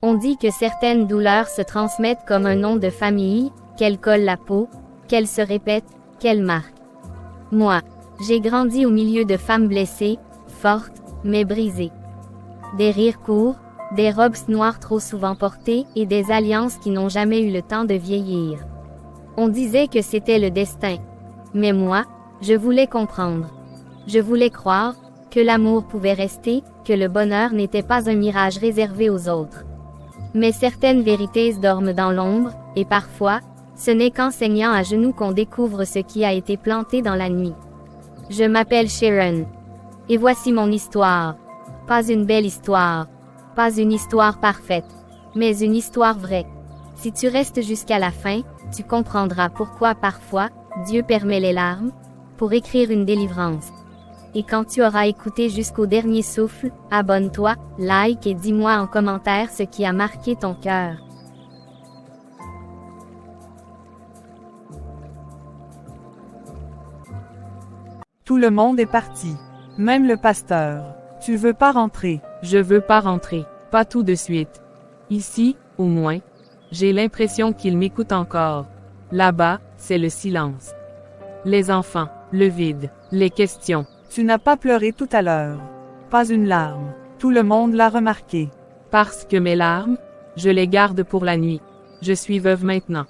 On dit que certaines douleurs se transmettent comme un nom de famille, qu'elles collent la peau, qu'elles se répètent, qu'elles marquent. Moi, j'ai grandi au milieu de femmes blessées, fortes, mais brisées. Des rires courts, des robes noires trop souvent portées et des alliances qui n'ont jamais eu le temps de vieillir. On disait que c'était le destin. Mais moi, je voulais comprendre. Je voulais croire que l'amour pouvait rester, que le bonheur n'était pas un mirage réservé aux autres. Mais certaines vérités dorment dans l'ombre, et parfois, ce n'est qu'en saignant à genoux qu'on découvre ce qui a été planté dans la nuit. Je m'appelle Sharon. Et voici mon histoire. Pas une belle histoire. Pas une histoire parfaite. Mais une histoire vraie. Si tu restes jusqu'à la fin, tu comprendras pourquoi parfois, Dieu permet les larmes, pour écrire une délivrance. Et quand tu auras écouté jusqu'au dernier souffle, abonne-toi, like et dis-moi en commentaire ce qui a marqué ton cœur. Tout le monde est parti. Même le pasteur. Tu veux pas rentrer? Je veux pas rentrer. Pas tout de suite. Ici, au moins, j'ai l'impression qu'il m'écoute encore. Là-bas, c'est le silence. Les enfants, le vide, les questions. Tu n'as pas pleuré tout à l'heure. Pas une larme. Tout le monde l'a remarqué. Parce que mes larmes, je les garde pour la nuit. Je suis veuve maintenant.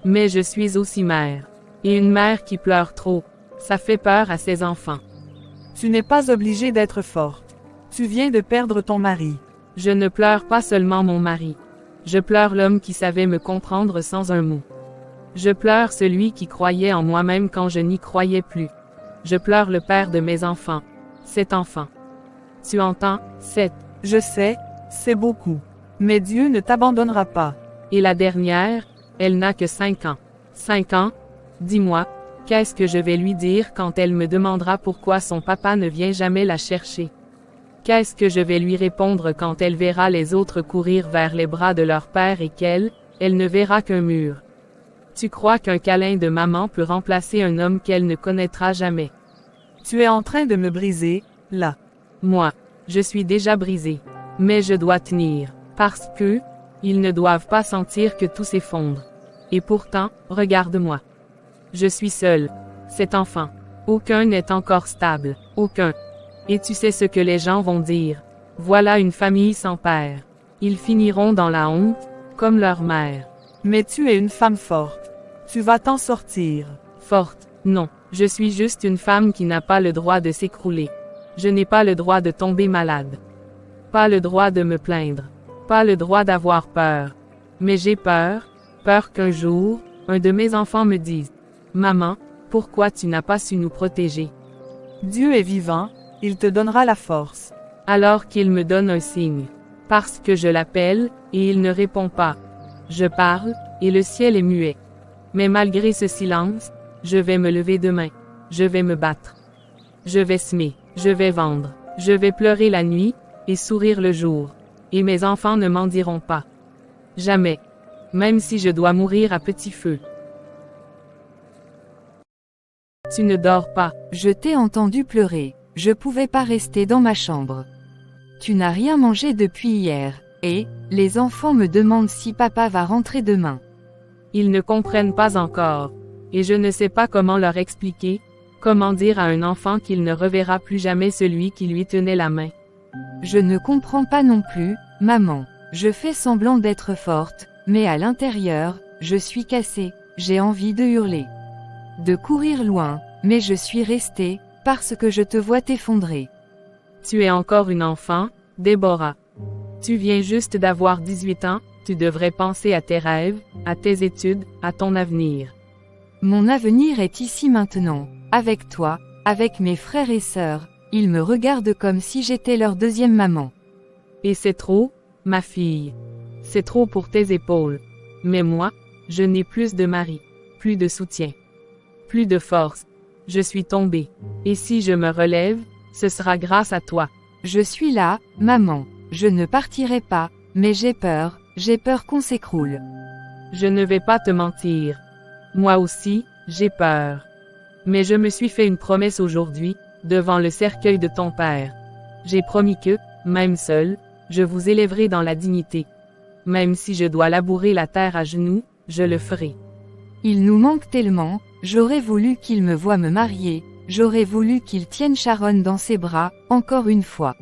Mais je suis aussi mère. Et une mère qui pleure trop, ça fait peur à ses enfants. Tu n'es pas obligée d'être forte. Tu viens de perdre ton mari. Je ne pleure pas seulement mon mari. Je pleure l'homme qui savait me comprendre sans un mot. Je pleure celui qui croyait en moi-même quand je n'y croyais plus. Je pleure le père de mes enfants. 7 enfants. Tu entends, 7. Je sais, c'est beaucoup. Mais Dieu ne t'abandonnera pas. Et la dernière, elle n'a que 5 ans. 5 ans? Dis-moi, qu'est-ce que je vais lui dire quand elle me demandera pourquoi son papa ne vient jamais la chercher? Qu'est-ce que je vais lui répondre quand elle verra les autres courir vers les bras de leur père et qu'elle, elle ne verra qu'un mur? Tu crois qu'un câlin de maman peut remplacer un homme qu'elle ne connaîtra jamais? Tu es en train de me briser, là. Moi, je suis déjà brisée. Mais je dois tenir, parce que, ils ne doivent pas sentir que tout s'effondre. Et pourtant, regarde-moi. Je suis seule. 7 enfants. Aucun n'est encore stable. Aucun. Et tu sais ce que les gens vont dire. Voilà une famille sans père. Ils finiront dans la honte, comme leur mère. Mais tu es une femme forte. Tu vas t'en sortir. Forte, non. Je suis juste une femme qui n'a pas le droit de s'écrouler. Je n'ai pas le droit de tomber malade. Pas le droit de me plaindre. Pas le droit d'avoir peur. Mais j'ai peur qu'un jour, un de mes enfants me dise, « Maman, pourquoi tu n'as pas su nous protéger? » Dieu est vivant, il te donnera la force. Alors qu'il me donne un signe. Parce que je l'appelle, et il ne répond pas. Je parle, et le ciel est muet. Mais malgré ce silence, je vais me lever demain. Je vais me battre. Je vais semer, je vais vendre, je vais pleurer la nuit, et sourire le jour. Et mes enfants ne m'en diront pas. Jamais. Même si je dois mourir à petit feu. Tu ne dors pas. Je t'ai entendu pleurer. Je pouvais pas rester dans ma chambre. Tu n'as rien mangé depuis hier, et, les enfants me demandent si papa va rentrer demain. Ils ne comprennent pas encore. Et je ne sais pas comment leur expliquer, comment dire à un enfant qu'il ne reverra plus jamais celui qui lui tenait la main. Je ne comprends pas non plus, maman. Je fais semblant d'être forte, mais à l'intérieur, je suis cassée, j'ai envie de hurler. De courir loin, mais je suis restée, parce que je te vois t'effondrer. Tu es encore une enfant, Déborah. Tu viens juste d'avoir 18 ans, tu devrais penser à tes rêves, à tes études, à ton avenir. Mon avenir est ici maintenant, avec toi, avec mes frères et sœurs, ils me regardent comme si j'étais leur deuxième maman. Et c'est trop, ma fille. C'est trop pour tes épaules. Mais moi, je n'ai plus de mari, plus de soutien, plus de force. Je suis tombée. Et si je me relève, ce sera grâce à toi. Je suis là, maman. Je ne partirai pas, mais j'ai peur qu'on s'écroule. Je ne vais pas te mentir. Moi aussi, j'ai peur. Mais je me suis fait une promesse aujourd'hui, devant le cercueil de ton père. J'ai promis que, même seul, je vous élèverai dans la dignité. Même si je dois labourer la terre à genoux, je le ferai. Il nous manque tellement, j'aurais voulu qu'il me voie me marier, j'aurais voulu qu'il tienne Sharon dans ses bras, encore une fois.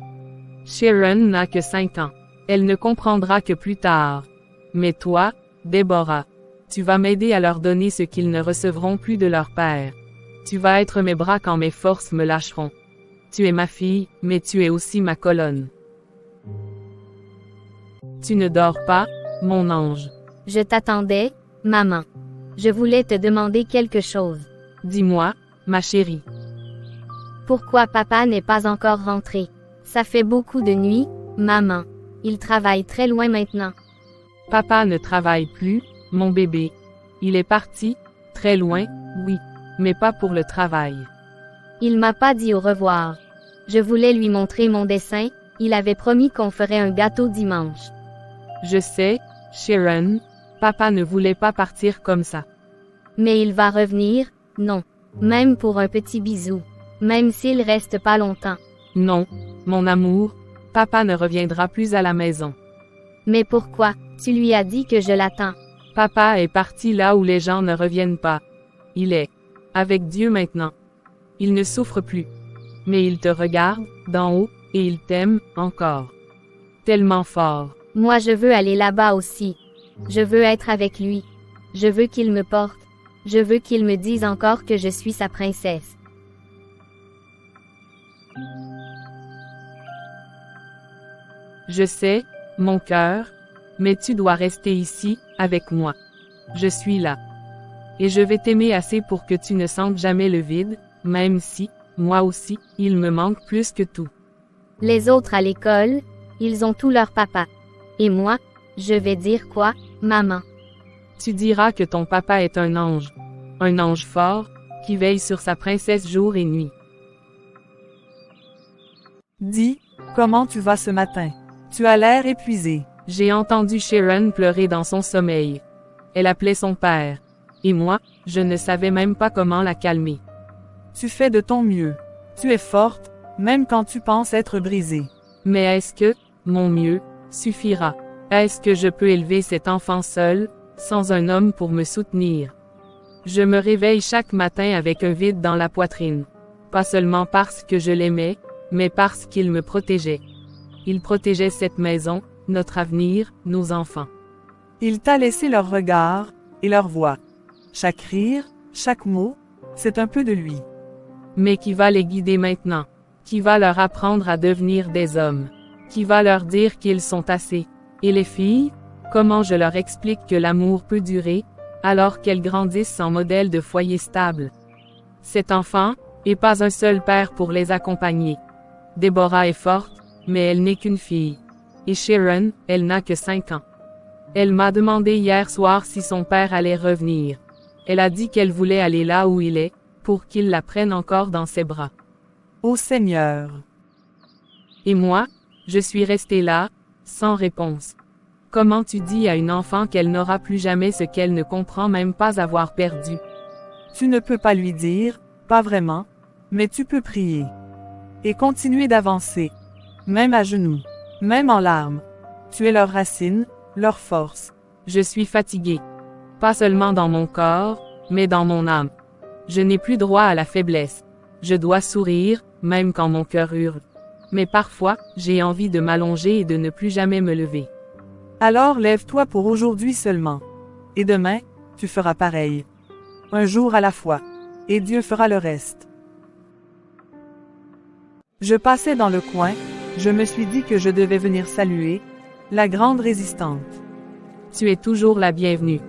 Sharon n'a que 5 ans. Elle ne comprendra que plus tard. Mais toi, Déborah, tu vas m'aider à leur donner ce qu'ils ne recevront plus de leur père. Tu vas être mes bras quand mes forces me lâcheront. Tu es ma fille, mais tu es aussi ma colonne. Tu ne dors pas, mon ange. Je t'attendais, maman. Je voulais te demander quelque chose. Dis-moi, ma chérie. Pourquoi papa n'est pas encore rentré? Ça fait beaucoup de nuits, maman. Il travaille très loin maintenant. Papa ne travaille plus, mon bébé. Il est parti, très loin, oui, mais pas pour le travail. Il m'a pas dit au revoir. Je voulais lui montrer mon dessin, il avait promis qu'on ferait un gâteau dimanche. Je sais, Sharon, papa ne voulait pas partir comme ça. Mais il va revenir, non. Même pour un petit bisou. Même s'il reste pas longtemps. Non, mon amour, papa ne reviendra plus à la maison. Mais pourquoi? Tu lui as dit que je l'attends. Papa est parti là où les gens ne reviennent pas. Il est avec Dieu maintenant. Il ne souffre plus. Mais il te regarde, d'en haut, et il t'aime, encore. Tellement fort. Moi je veux aller là-bas aussi. Je veux être avec lui. Je veux qu'il me porte. Je veux qu'il me dise encore que je suis sa princesse. Je sais, mon cœur, mais tu dois rester ici, avec moi. Je suis là. Et je vais t'aimer assez pour que tu ne sentes jamais le vide, même si, moi aussi, il me manque plus que tout. Les autres à l'école, ils ont tout leur papa. Et moi, je vais dire quoi, maman? Tu diras que ton papa est un ange fort, qui veille sur sa princesse jour et nuit. Dis, comment tu vas ce matin? Tu as l'air épuisé. J'ai entendu Sharon pleurer dans son sommeil. Elle appelait son père. Et moi, je ne savais même pas comment la calmer. Tu fais de ton mieux. Tu es forte, même quand tu penses être brisée. Mais est-ce que, mon mieux, suffira? Est-ce que je peux élever cet enfant seul, sans un homme pour me soutenir? Je me réveille chaque matin avec un vide dans la poitrine. Pas seulement parce que je l'aimais, mais parce qu'il me protégeait. Il protégeait cette maison, notre avenir, nos enfants. Il t'a laissé leur regard, et leur voix. Chaque rire, chaque mot, c'est un peu de lui. Mais qui va les guider maintenant? Qui va leur apprendre à devenir des hommes? Qui va leur dire qu'ils sont assez? Et les filles? Comment je leur explique que l'amour peut durer, alors qu'elles grandissent sans modèle de foyer stable? Cet enfant, et pas un seul père pour les accompagner. Déborah est forte, mais elle n'est qu'une fille. Et Sharon, elle n'a que 5 ans. Elle m'a demandé hier soir si son père allait revenir. Elle a dit qu'elle voulait aller là où il est, pour qu'il la prenne encore dans ses bras. Ô Seigneur! Et moi, je suis restée là, sans réponse. Comment tu dis à une enfant qu'elle n'aura plus jamais ce qu'elle ne comprend même pas avoir perdu? Tu ne peux pas lui dire, pas vraiment, mais tu peux prier. Et continuer d'avancer. Même à genoux. Même en larmes. Tu es leur racine, leur force. Je suis fatiguée. Pas seulement dans mon corps, mais dans mon âme. Je n'ai plus droit à la faiblesse. Je dois sourire, même quand mon cœur hurle. Mais parfois, j'ai envie de m'allonger et de ne plus jamais me lever. Alors lève-toi pour aujourd'hui seulement. Et demain, tu feras pareil. Un jour à la fois. Et Dieu fera le reste. Je passais dans le coin, je me suis dit que je devais venir saluer la grande résistante. Tu es toujours la bienvenue.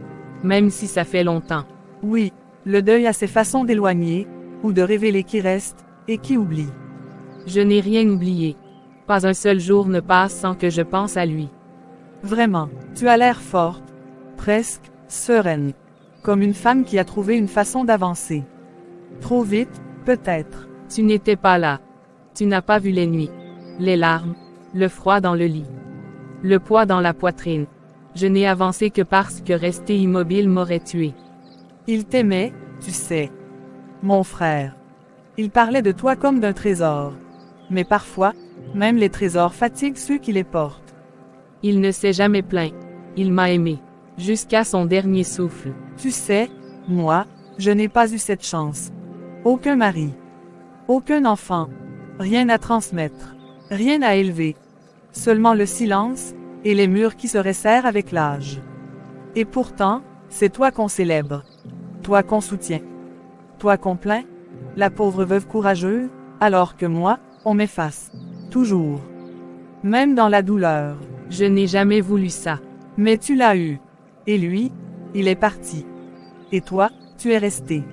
Même si ça fait longtemps. Oui, le deuil a ses façons d'éloigner, ou de révéler qui reste, et qui oublie. Je n'ai rien oublié. Pas un seul jour ne passe sans que je pense à lui. Vraiment, tu as l'air forte, presque, sereine. Comme une femme qui a trouvé une façon d'avancer. Trop vite, peut-être. Tu n'étais pas là. Tu n'as pas vu les nuits. Les larmes, le froid dans le lit. Le poids dans la poitrine. Je n'ai avancé que parce que rester immobile m'aurait tué. Il t'aimait, tu sais. Mon frère. Il parlait de toi comme d'un trésor. Mais parfois, même les trésors fatiguent ceux qui les portent. Il ne s'est jamais plaint. Il m'a aimé. Jusqu'à son dernier souffle. Tu sais, moi, je n'ai pas eu cette chance. Aucun mari. Aucun enfant. Rien à transmettre. Rien à élever. Seulement le silence, et les murs qui se resserrent avec l'âge. Et pourtant, c'est toi qu'on célèbre. Toi qu'on soutient. Toi qu'on plaint. La pauvre veuve courageuse, alors que moi, on m'efface. Toujours. Même dans la douleur. Je n'ai jamais voulu ça. Mais tu l'as eu. Et lui, il est parti. Et toi, tu es resté.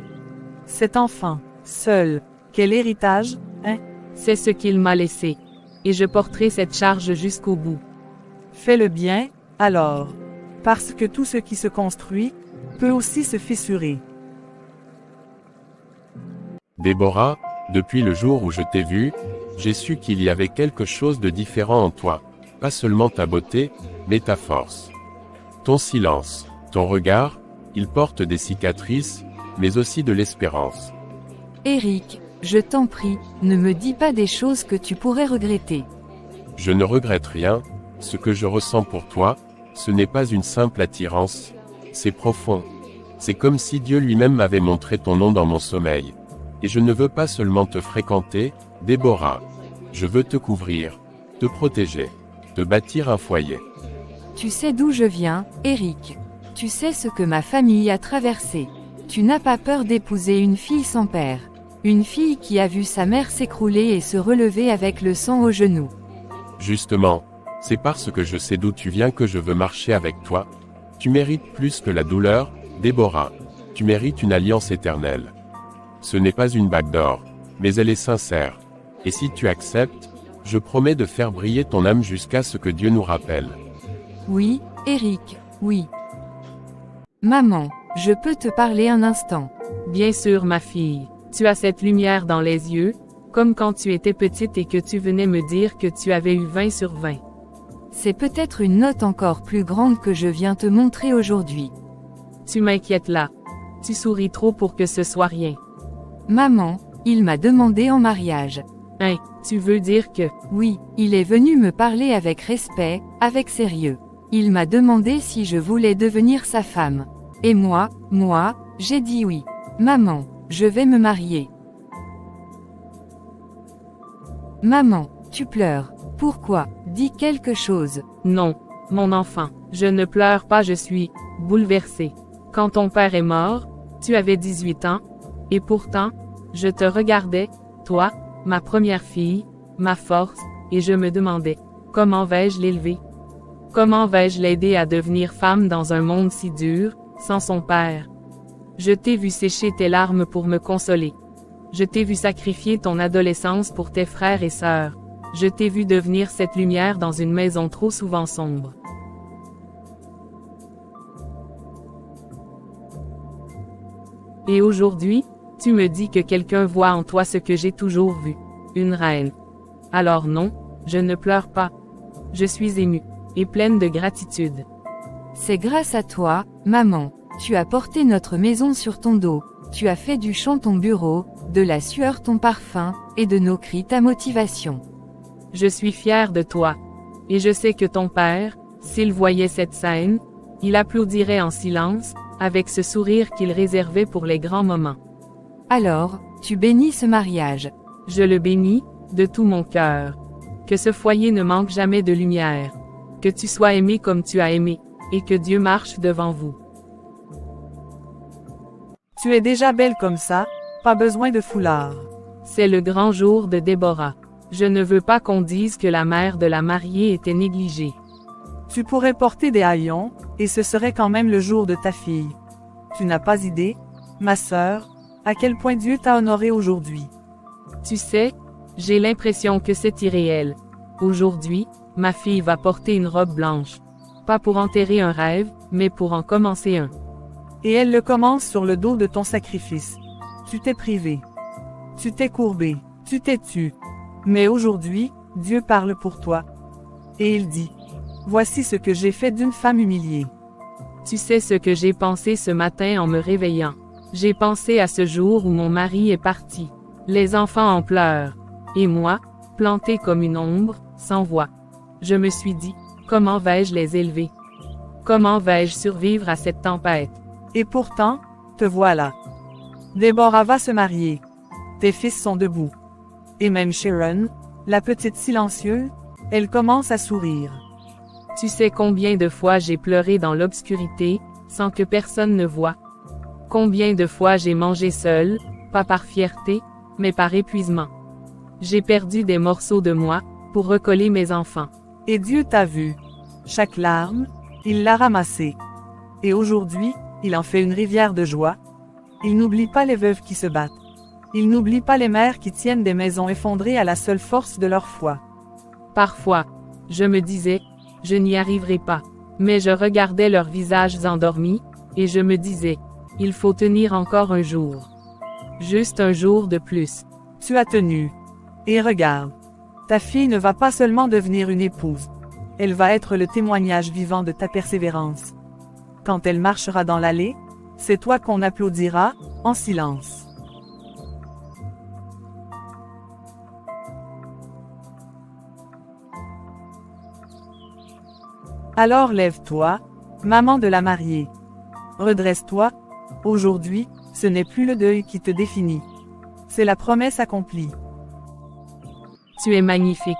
Cet enfant, seul, quel héritage, hein? C'est ce qu'il m'a laissé. Et je porterai cette charge jusqu'au bout. Fais le bien, alors. Parce que tout ce qui se construit, peut aussi se fissurer. Déborah, depuis le jour où je t'ai vue, j'ai su qu'il y avait quelque chose de différent en toi. Pas seulement ta beauté, mais ta force. Ton silence, ton regard, il porte des cicatrices, mais aussi de l'espérance. Éric, je t'en prie, ne me dis pas des choses que tu pourrais regretter. Je ne regrette rien, ce que je ressens pour toi, ce n'est pas une simple attirance, c'est profond. C'est comme si Dieu lui-même m'avait montré ton nom dans mon sommeil. Et je ne veux pas seulement te fréquenter, Déborah. Je veux te couvrir, te protéger, te bâtir un foyer. Tu sais d'où je viens, Éric. Tu sais ce que ma famille a traversé. Tu n'as pas peur d'épouser une fille sans père. Une fille qui a vu sa mère s'écrouler et se relever avec le sang aux genoux. Justement, c'est parce que je sais d'où tu viens que je veux marcher avec toi. Tu mérites plus que la douleur, Déborah. Tu mérites une alliance éternelle. Ce n'est pas une bague d'or, mais elle est sincère. Et si tu acceptes, je promets de faire briller ton âme jusqu'à ce que Dieu nous rappelle. Oui, Éric, oui. Maman, je peux te parler un instant. Bien sûr, ma fille. Tu as cette lumière dans les yeux, comme quand tu étais petite et que tu venais me dire que tu avais eu 20 sur 20. C'est peut-être une note encore plus grande que je viens te montrer aujourd'hui. Tu m'inquiètes là. Tu souris trop pour que ce soit rien. Maman, il m'a demandé en mariage. Hein, tu veux dire que... Oui, il est venu me parler avec respect, avec sérieux. Il m'a demandé si je voulais devenir sa femme. Et moi, j'ai dit oui. Maman, je vais me marier. Maman, tu pleures. Pourquoi? Dis quelque chose. Non, mon enfant, je ne pleure pas, je suis bouleversée. Quand ton père est mort, tu avais 18 ans, et pourtant, je te regardais, toi, ma première fille, ma force, et je me demandais, comment vais-je l'élever? Comment vais-je l'aider à devenir femme dans un monde si dur, sans son père? Je t'ai vu sécher tes larmes pour me consoler. Je t'ai vu sacrifier ton adolescence pour tes frères et sœurs. Je t'ai vu devenir cette lumière dans une maison trop souvent sombre. Et aujourd'hui, tu me dis que quelqu'un voit en toi ce que j'ai toujours vu. Une reine. Alors non, je ne pleure pas. Je suis émue, et pleine de gratitude. C'est grâce à toi, maman. Tu as porté notre maison sur ton dos. Tu as fait du chant ton bureau, de la sueur ton parfum, et de nos cris ta motivation. Je suis fière de toi. Et je sais que ton père, s'il voyait cette scène, il applaudirait en silence, avec ce sourire qu'il réservait pour les grands moments. Alors, tu bénis ce mariage. Je le bénis, de tout mon cœur. Que ce foyer ne manque jamais de lumière. Que tu sois aimé comme tu as aimé, et que Dieu marche devant vous. Tu es déjà belle comme ça, pas besoin de foulard. C'est le grand jour de Déborah. Je ne veux pas qu'on dise que la mère de la mariée était négligée. Tu pourrais porter des haillons, et ce serait quand même le jour de ta fille. Tu n'as pas idée, ma sœur, à quel point Dieu t'a honoré aujourd'hui. Tu sais, j'ai l'impression que c'est irréel. Aujourd'hui, ma fille va porter une robe blanche. Pas pour enterrer un rêve, mais pour en commencer un. Et elle le commence sur le dos de ton sacrifice. Tu t'es privé. Tu t'es courbé. Tu t'es tu. Mais aujourd'hui, Dieu parle pour toi. Et il dit, voici ce que j'ai fait d'une femme humiliée. Tu sais ce que j'ai pensé ce matin en me réveillant. J'ai pensé à ce jour où mon mari est parti. Les enfants en pleurent. Et moi, plantée comme une ombre, sans voix. Je me suis dit, comment vais-je les élever? Comment vais-je survivre à cette tempête? Et pourtant, te voilà. Déborah va se marier. Tes fils sont debout. Et même Sharon, la petite silencieuse, elle commence à sourire. Tu sais combien de fois j'ai pleuré dans l'obscurité, sans que personne ne voie? Combien de fois j'ai mangé seul, pas par fierté, mais par épuisement? J'ai perdu des morceaux de moi, pour recoller mes enfants. Et Dieu t'a vu. Chaque larme, il l'a ramassée. Et aujourd'hui, il en fait une rivière de joie. Il n'oublie pas les veuves qui se battent. Il n'oublie pas les mères qui tiennent des maisons effondrées à la seule force de leur foi. Parfois, je me disais, je n'y arriverai pas. Mais je regardais leurs visages endormis, et je me disais, il faut tenir encore un jour. Juste un jour de plus. Tu as tenu. Et regarde. Ta fille ne va pas seulement devenir une épouse. Elle va être le témoignage vivant de ta persévérance. Quand elle marchera dans l'allée, c'est toi qu'on applaudira, en silence. Alors lève-toi, maman de la mariée. Redresse-toi. Aujourd'hui, ce n'est plus le deuil qui te définit. C'est la promesse accomplie. Tu es magnifique.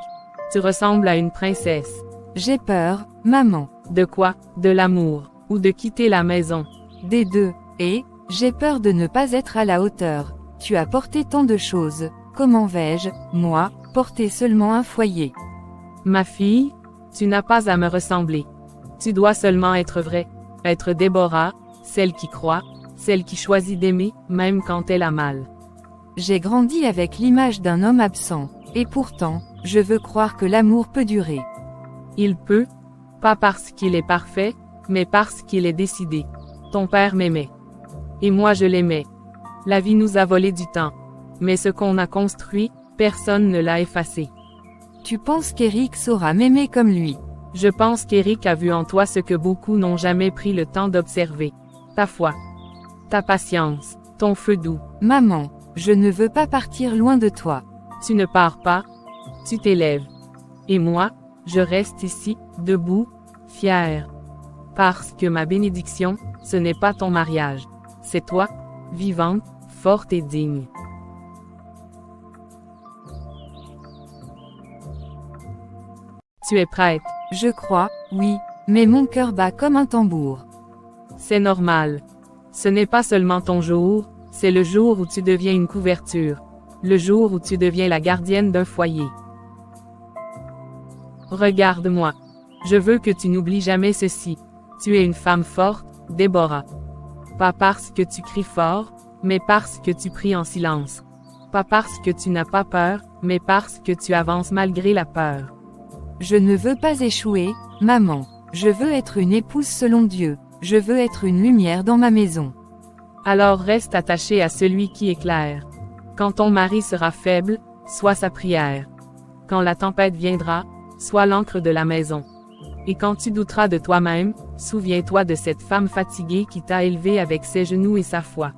Tu ressembles à une princesse. J'ai peur, maman. De quoi? De l'amour, ou de quitter la maison? Des deux. Et, j'ai peur de ne pas être à la hauteur. Tu as porté tant de choses. Comment vais-je, moi, porter seulement un foyer? Ma fille, tu n'as pas à me ressembler. Tu dois seulement être vraie. Être Déborah, celle qui croit, celle qui choisit d'aimer, même quand elle a mal. J'ai grandi avec l'image d'un homme absent. Et pourtant, je veux croire que l'amour peut durer. Il peut, pas parce qu'il est parfait, mais parce qu'il est décidé. Ton père m'aimait. Et moi je l'aimais. La vie nous a volé du temps. Mais ce qu'on a construit, personne ne l'a effacé. Tu penses qu'Éric saura m'aimer comme lui? Je pense qu'Éric a vu en toi ce que beaucoup n'ont jamais pris le temps d'observer. Ta foi. Ta patience. Ton feu doux. Maman, je ne veux pas partir loin de toi. Tu ne pars pas. Tu t'élèves. Et moi, je reste ici, debout, fier. Parce que ma bénédiction, ce n'est pas ton mariage. C'est toi, vivante, forte et digne. Tu es prête. Je crois, oui, mais mon cœur bat comme un tambour. C'est normal. Ce n'est pas seulement ton jour, c'est le jour où tu deviens une couverture. Le jour où tu deviens la gardienne d'un foyer. Regarde-moi. Je veux que tu n'oublies jamais ceci. Tu es une femme forte, Déborah. Pas parce que tu cries fort, mais parce que tu pries en silence. Pas parce que tu n'as pas peur, mais parce que tu avances malgré la peur. Je ne veux pas échouer, maman. Je veux être une épouse selon Dieu. Je veux être une lumière dans ma maison. Alors reste attaché à celui qui éclaire. Quand ton mari sera faible, sois sa prière. Quand la tempête viendra, sois l'encre de la maison. Et quand tu douteras de toi-même, souviens-toi de cette femme fatiguée qui t'a élevé avec ses genoux et sa foi.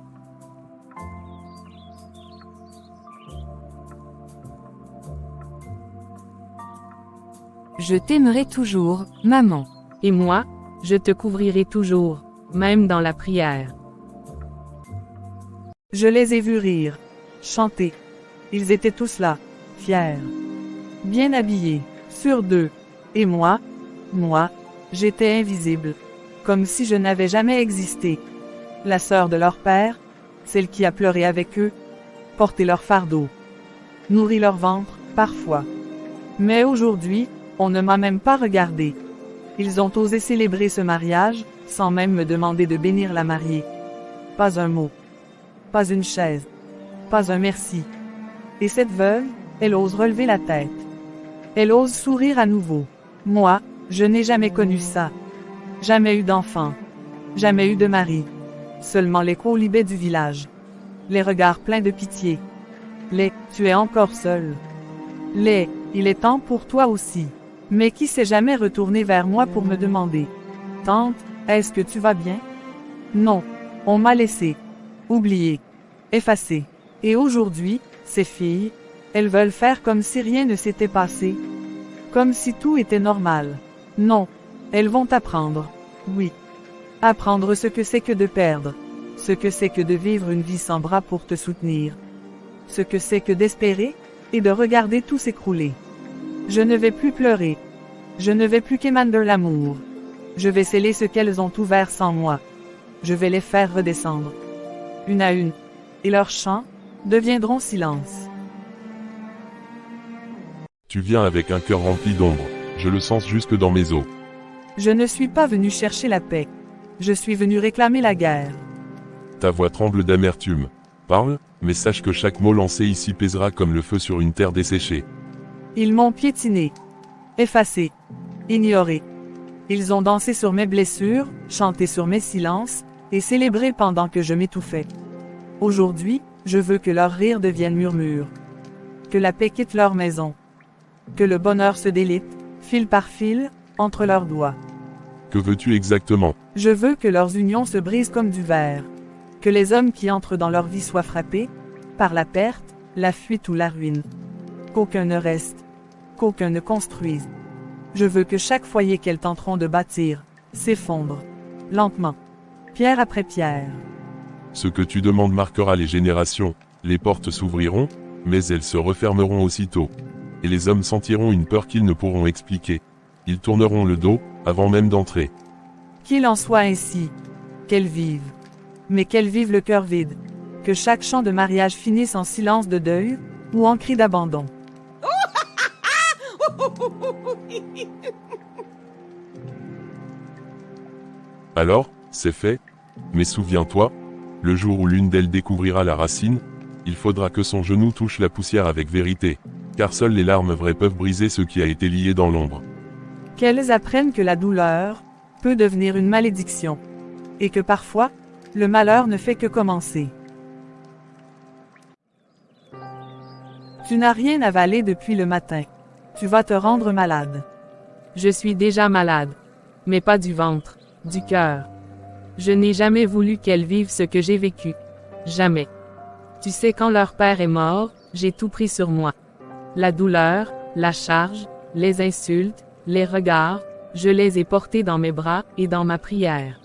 Je t'aimerai toujours, maman. Et moi, je te couvrirai toujours, même dans la prière. Je les ai vus rire, chanter. Ils étaient tous là, fiers, bien habillés, sur d'eux. Et moi, j'étais invisible, comme si je n'avais jamais existé. La sœur de leur père, celle qui a pleuré avec eux, porté leur fardeau, nourri leur ventre, parfois. Mais aujourd'hui, on ne m'a même pas regardé. Ils ont osé célébrer ce mariage, sans même me demander de bénir la mariée. Pas un mot. Pas une chaise. Pas un merci. Et cette veuve, elle ose relever la tête. Elle ose sourire à nouveau. Moi, je n'ai jamais connu ça. Jamais eu d'enfant. Jamais eu de mari. Seulement les quolibets du village. Les regards pleins de pitié. Tu es encore seul. Il est temps pour toi aussi. Mais qui s'est jamais retourné vers moi pour me demander, tante, est-ce que tu vas bien? Non, on m'a laissé. Oublié. Effacé. Et aujourd'hui, ces filles, elles veulent faire comme si rien ne s'était passé. Comme si tout était normal. Non, elles vont apprendre. Oui. Apprendre ce que c'est que de perdre. Ce que c'est que de vivre une vie sans bras pour te soutenir. Ce que c'est que d'espérer, et de regarder tout s'écrouler. Je ne vais plus pleurer. Je ne vais plus qu'émander l'amour. Je vais sceller ce qu'elles ont ouvert sans moi. Je vais les faire redescendre. Une à une. Et leurs chants deviendront silence. Tu viens avec un cœur rempli d'ombre. Je le sens jusque dans mes os. Je ne suis pas venu chercher la paix. Je suis venu réclamer la guerre. Ta voix tremble d'amertume. Parle, mais sache que chaque mot lancé ici pèsera comme le feu sur une terre desséchée. Ils m'ont piétiné, effacé, ignoré. Ils ont dansé sur mes blessures, chanté sur mes silences, et célébré pendant que je m'étouffais. Aujourd'hui, je veux que leur rire devienne murmure. Que la paix quitte leur maison. Que le bonheur se délite, fil par fil, entre leurs doigts. Que veux-tu exactement? Je veux que leurs unions se brisent comme du verre. Que les hommes qui entrent dans leur vie soient frappés par la perte, la fuite ou la ruine. Qu'aucun ne reste. Qu'aucun ne construise. Je veux que chaque foyer qu'elles tenteront de bâtir s'effondre. Lentement. Pierre après pierre. Ce que tu demandes marquera les générations. Les portes s'ouvriront, mais elles se refermeront aussitôt. Et les hommes sentiront une peur qu'ils ne pourront expliquer. Ils tourneront le dos, avant même d'entrer. Qu'il en soit ainsi. Qu'elles vivent. Mais qu'elles vivent le cœur vide. Que chaque chant de mariage finisse en silence de deuil, ou en cri d'abandon. Alors, c'est fait. Mais souviens-toi, le jour où l'une d'elles découvrira la racine, il faudra que son genou touche la poussière avec vérité. Car seules les larmes vraies peuvent briser ce qui a été lié dans l'ombre. Qu'elles apprennent que la douleur peut devenir une malédiction. Et que parfois, le malheur ne fait que commencer. Tu n'as rien avalé depuis le matin. Tu vas te rendre malade. Je suis déjà malade. Mais pas du ventre, du cœur. Je n'ai jamais voulu qu'elles vivent ce que j'ai vécu. Jamais. Tu sais, quand leur père est mort, j'ai tout pris sur moi. La douleur, la charge, les insultes, les regards, je les ai portés dans mes bras et dans ma prière.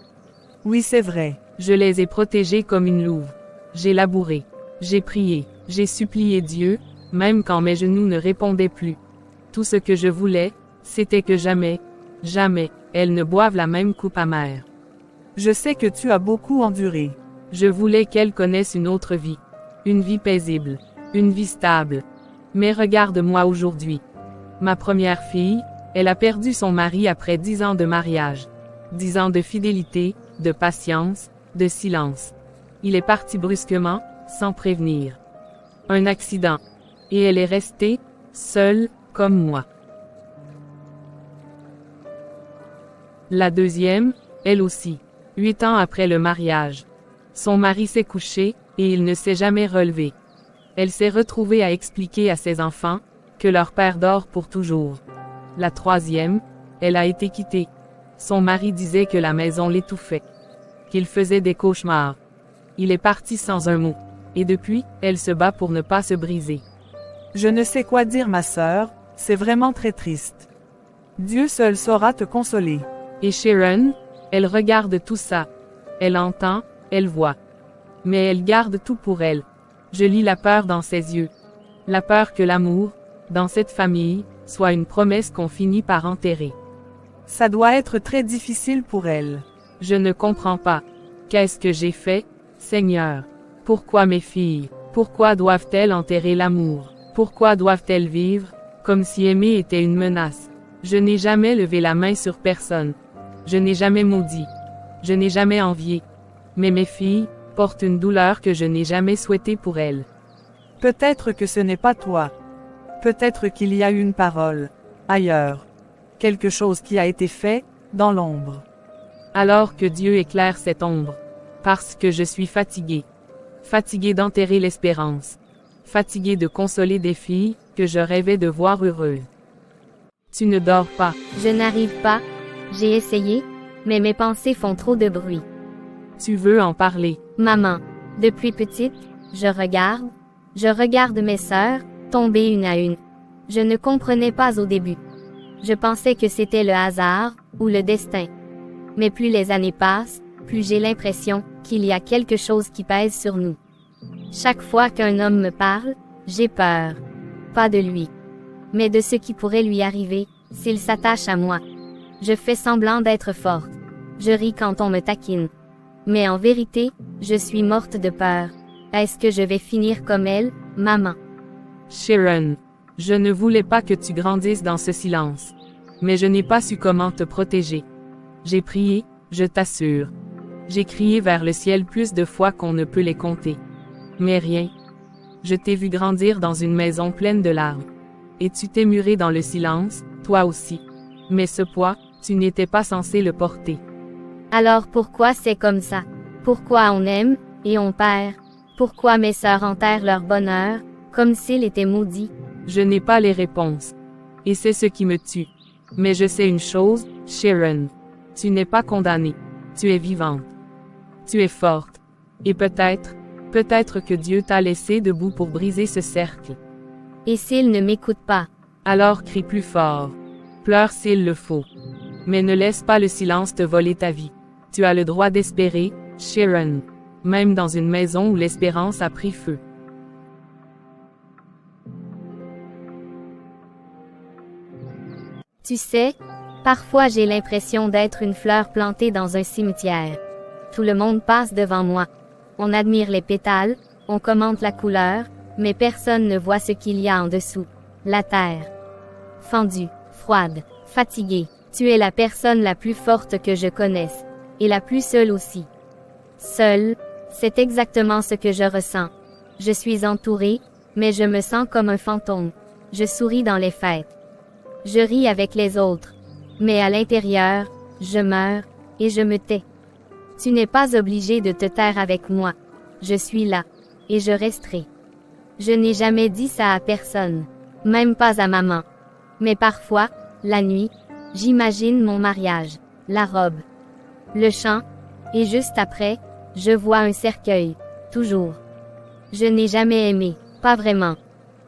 Oui, c'est vrai. Je les ai protégés comme une louve. J'ai labouré. J'ai prié. J'ai supplié Dieu, même quand mes genoux ne répondaient plus. Tout ce que je voulais, c'était que jamais, jamais, elles ne boivent la même coupe amère. Je sais que tu as beaucoup enduré. Je voulais qu'elles connaissent une autre vie. Une vie paisible. Une vie stable. Mais regarde-moi aujourd'hui. Ma première fille, elle a perdu son mari après 10 ans de mariage. 10 ans de fidélité, de patience, de silence. Il est parti brusquement, sans prévenir. Un accident. Et elle est restée, seule, comme moi. La deuxième, elle aussi. 8 ans après le mariage. Son mari s'est couché, et il ne s'est jamais relevé. Elle s'est retrouvée à expliquer à ses enfants que leur père dort pour toujours. La troisième, elle a été quittée. Son mari disait que la maison l'étouffait. Qu'il faisait des cauchemars. Il est parti sans un mot. Et depuis, elle se bat pour ne pas se briser. Je ne sais quoi dire, ma sœur, c'est vraiment très triste. Dieu seul saura te consoler. Et Sharon, elle regarde tout ça. Elle entend, elle voit. Mais elle garde tout pour elle. Je lis la peur dans ses yeux. La peur que l'amour, dans cette famille, soit une promesse qu'on finit par enterrer. Ça doit être très difficile pour elle. Je ne comprends pas. Qu'est-ce que j'ai fait, Seigneur? Pourquoi mes filles? Pourquoi doivent-elles enterrer l'amour? Pourquoi doivent-elles vivre, comme si aimer était une menace? Je n'ai jamais levé la main sur personne. Je n'ai jamais maudit. Je n'ai jamais envié. Mais mes filles portent une douleur que je n'ai jamais souhaitée pour elles. Peut-être que ce n'est pas toi. Peut-être qu'il y a une parole, ailleurs. Quelque chose qui a été fait, dans l'ombre. Alors que Dieu éclaire cette ombre. Parce que je suis fatiguée. Fatiguée d'enterrer l'espérance. Fatiguée de consoler des filles, que je rêvais de voir heureuses. Tu ne dors pas. Je n'arrive pas. J'ai essayé, mais mes pensées font trop de bruit. Tu veux en parler. Maman, depuis petite, je regarde mes sœurs, tomber une à une. Je ne comprenais pas au début. Je pensais que c'était le hasard, ou le destin. Mais plus les années passent, plus j'ai l'impression qu'il y a quelque chose qui pèse sur nous. Chaque fois qu'un homme me parle, j'ai peur. Pas de lui, mais de ce qui pourrait lui arriver, s'il s'attache à moi. Je fais semblant d'être forte. Je ris quand on me taquine. Mais en vérité, je suis morte de peur. Est-ce que je vais finir comme elle, maman? Sharon, je ne voulais pas que tu grandisses dans ce silence. Mais je n'ai pas su comment te protéger. J'ai prié, je t'assure. J'ai crié vers le ciel plus de fois qu'on ne peut les compter. Mais rien. Je t'ai vu grandir dans une maison pleine de larmes. Et tu t'es muré dans le silence, toi aussi. Mais ce poids, tu n'étais pas censé le porter. Alors pourquoi c'est comme ça? Pourquoi on aime, et on perd? Pourquoi mes sœurs enterrent leur bonheur, comme s'il était maudit? Je n'ai pas les réponses. Et c'est ce qui me tue. Mais je sais une chose, Sharon. Tu n'es pas condamnée. Tu es vivante. Tu es forte. Et peut-être que Dieu t'a laissé debout pour briser ce cercle. Et s'il ne m'écoute pas? Alors crie plus fort. Pleure s'il le faut. Mais ne laisse pas le silence te voler ta vie. Tu as le droit d'espérer, Sharon. Même dans une maison où l'espérance a pris feu. Tu sais, parfois j'ai l'impression d'être une fleur plantée dans un cimetière. Tout le monde passe devant moi. On admire les pétales, on commente la couleur, mais personne ne voit ce qu'il y a en dessous. La terre. Fendue, froide, fatiguée. Tu es la personne la plus forte que je connaisse. Et la plus seule aussi. Seule, c'est exactement ce que je ressens. Je suis entourée, mais je me sens comme un fantôme. Je souris dans les fêtes. Je ris avec les autres. Mais à l'intérieur, je meurs, et je me tais. Tu n'es pas obligé de te taire avec moi. Je suis là. Et je resterai. Je n'ai jamais dit ça à personne. Même pas à maman. Mais parfois, la nuit, j'imagine mon mariage, la robe, le chant, et juste après, je vois un cercueil. Toujours. Je n'ai jamais aimé, pas vraiment.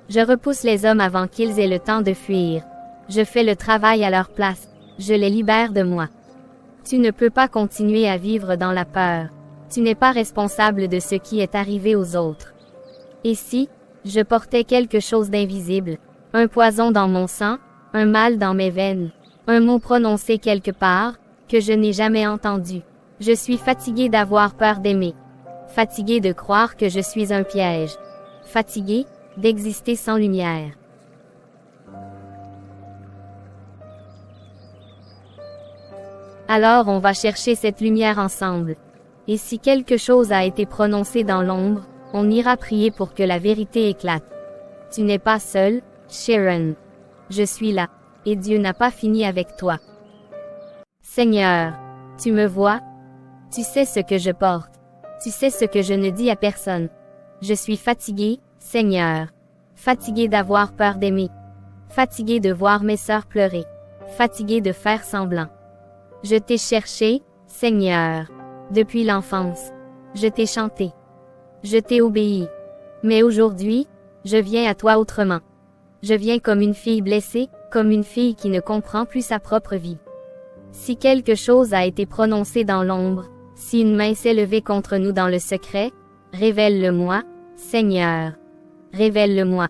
Je repousse les hommes avant qu'ils aient le temps de fuir. Je fais le travail à leur place. Je les libère de moi. Tu ne peux pas continuer à vivre dans la peur. Tu n'es pas responsable de ce qui est arrivé aux autres. Et si, je portais quelque chose d'invisible, un poison dans mon sang, un mal dans mes veines, un mot prononcé quelque part, que je n'ai jamais entendu. Je suis fatiguée d'avoir peur d'aimer. Fatiguée de croire que je suis un piège. Fatiguée d'exister sans lumière. Alors on va chercher cette lumière ensemble. Et si quelque chose a été prononcé dans l'ombre, on ira prier pour que la vérité éclate. Tu n'es pas seul, Sharon. Je suis là, et Dieu n'a pas fini avec toi. Seigneur, tu me vois? Tu sais ce que je porte. Tu sais ce que je ne dis à personne. Je suis fatiguée, Seigneur. Fatiguée d'avoir peur d'aimer. Fatiguée de voir mes sœurs pleurer. Fatiguée de faire semblant. Je t'ai cherché, Seigneur. Depuis l'enfance. Je t'ai chanté. Je t'ai obéi. Mais aujourd'hui, je viens à toi autrement. Je viens comme une fille blessée, comme une fille qui ne comprend plus sa propre vie. Si quelque chose a été prononcé dans l'ombre, si une main s'est levée contre nous dans le secret, révèle-le-moi, Seigneur. Révèle-le-moi.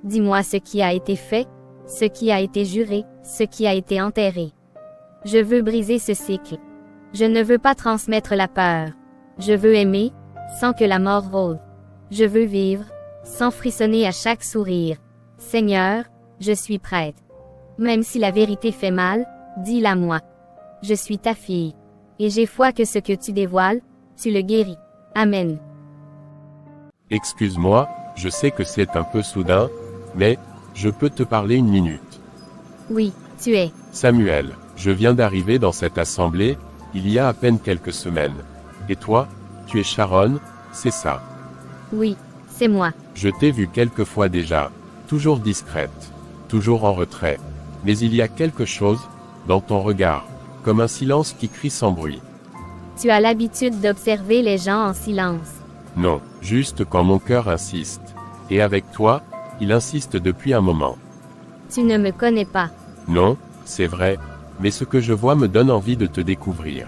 Dis-moi ce qui a été fait, ce qui a été juré, ce qui a été enterré. Je veux briser ce cycle. Je ne veux pas transmettre la peur. Je veux aimer, sans que la mort rôde. Je veux vivre, sans frissonner à chaque sourire. Seigneur, je suis prête. Même si la vérité fait mal, dis-la moi. Je suis ta fille. Et j'ai foi que ce que tu dévoiles, tu le guéris. Amen. Excuse-moi, je sais que c'est un peu soudain, mais, je peux te parler une minute. Oui, tu es. Samuel, je viens d'arriver dans cette assemblée, il y a à peine quelques semaines. Et toi, tu es Sharon, c'est ça? Oui, c'est moi. Je t'ai vu quelques fois déjà, toujours discrète, toujours en retrait. Mais il y a quelque chose, dans ton regard, comme un silence qui crie sans bruit. Tu as l'habitude d'observer les gens en silence. Non, juste quand mon cœur insiste. Et avec toi, il insiste depuis un moment. Tu ne me connais pas. Non, c'est vrai, Mais ce que je vois me donne envie de te découvrir.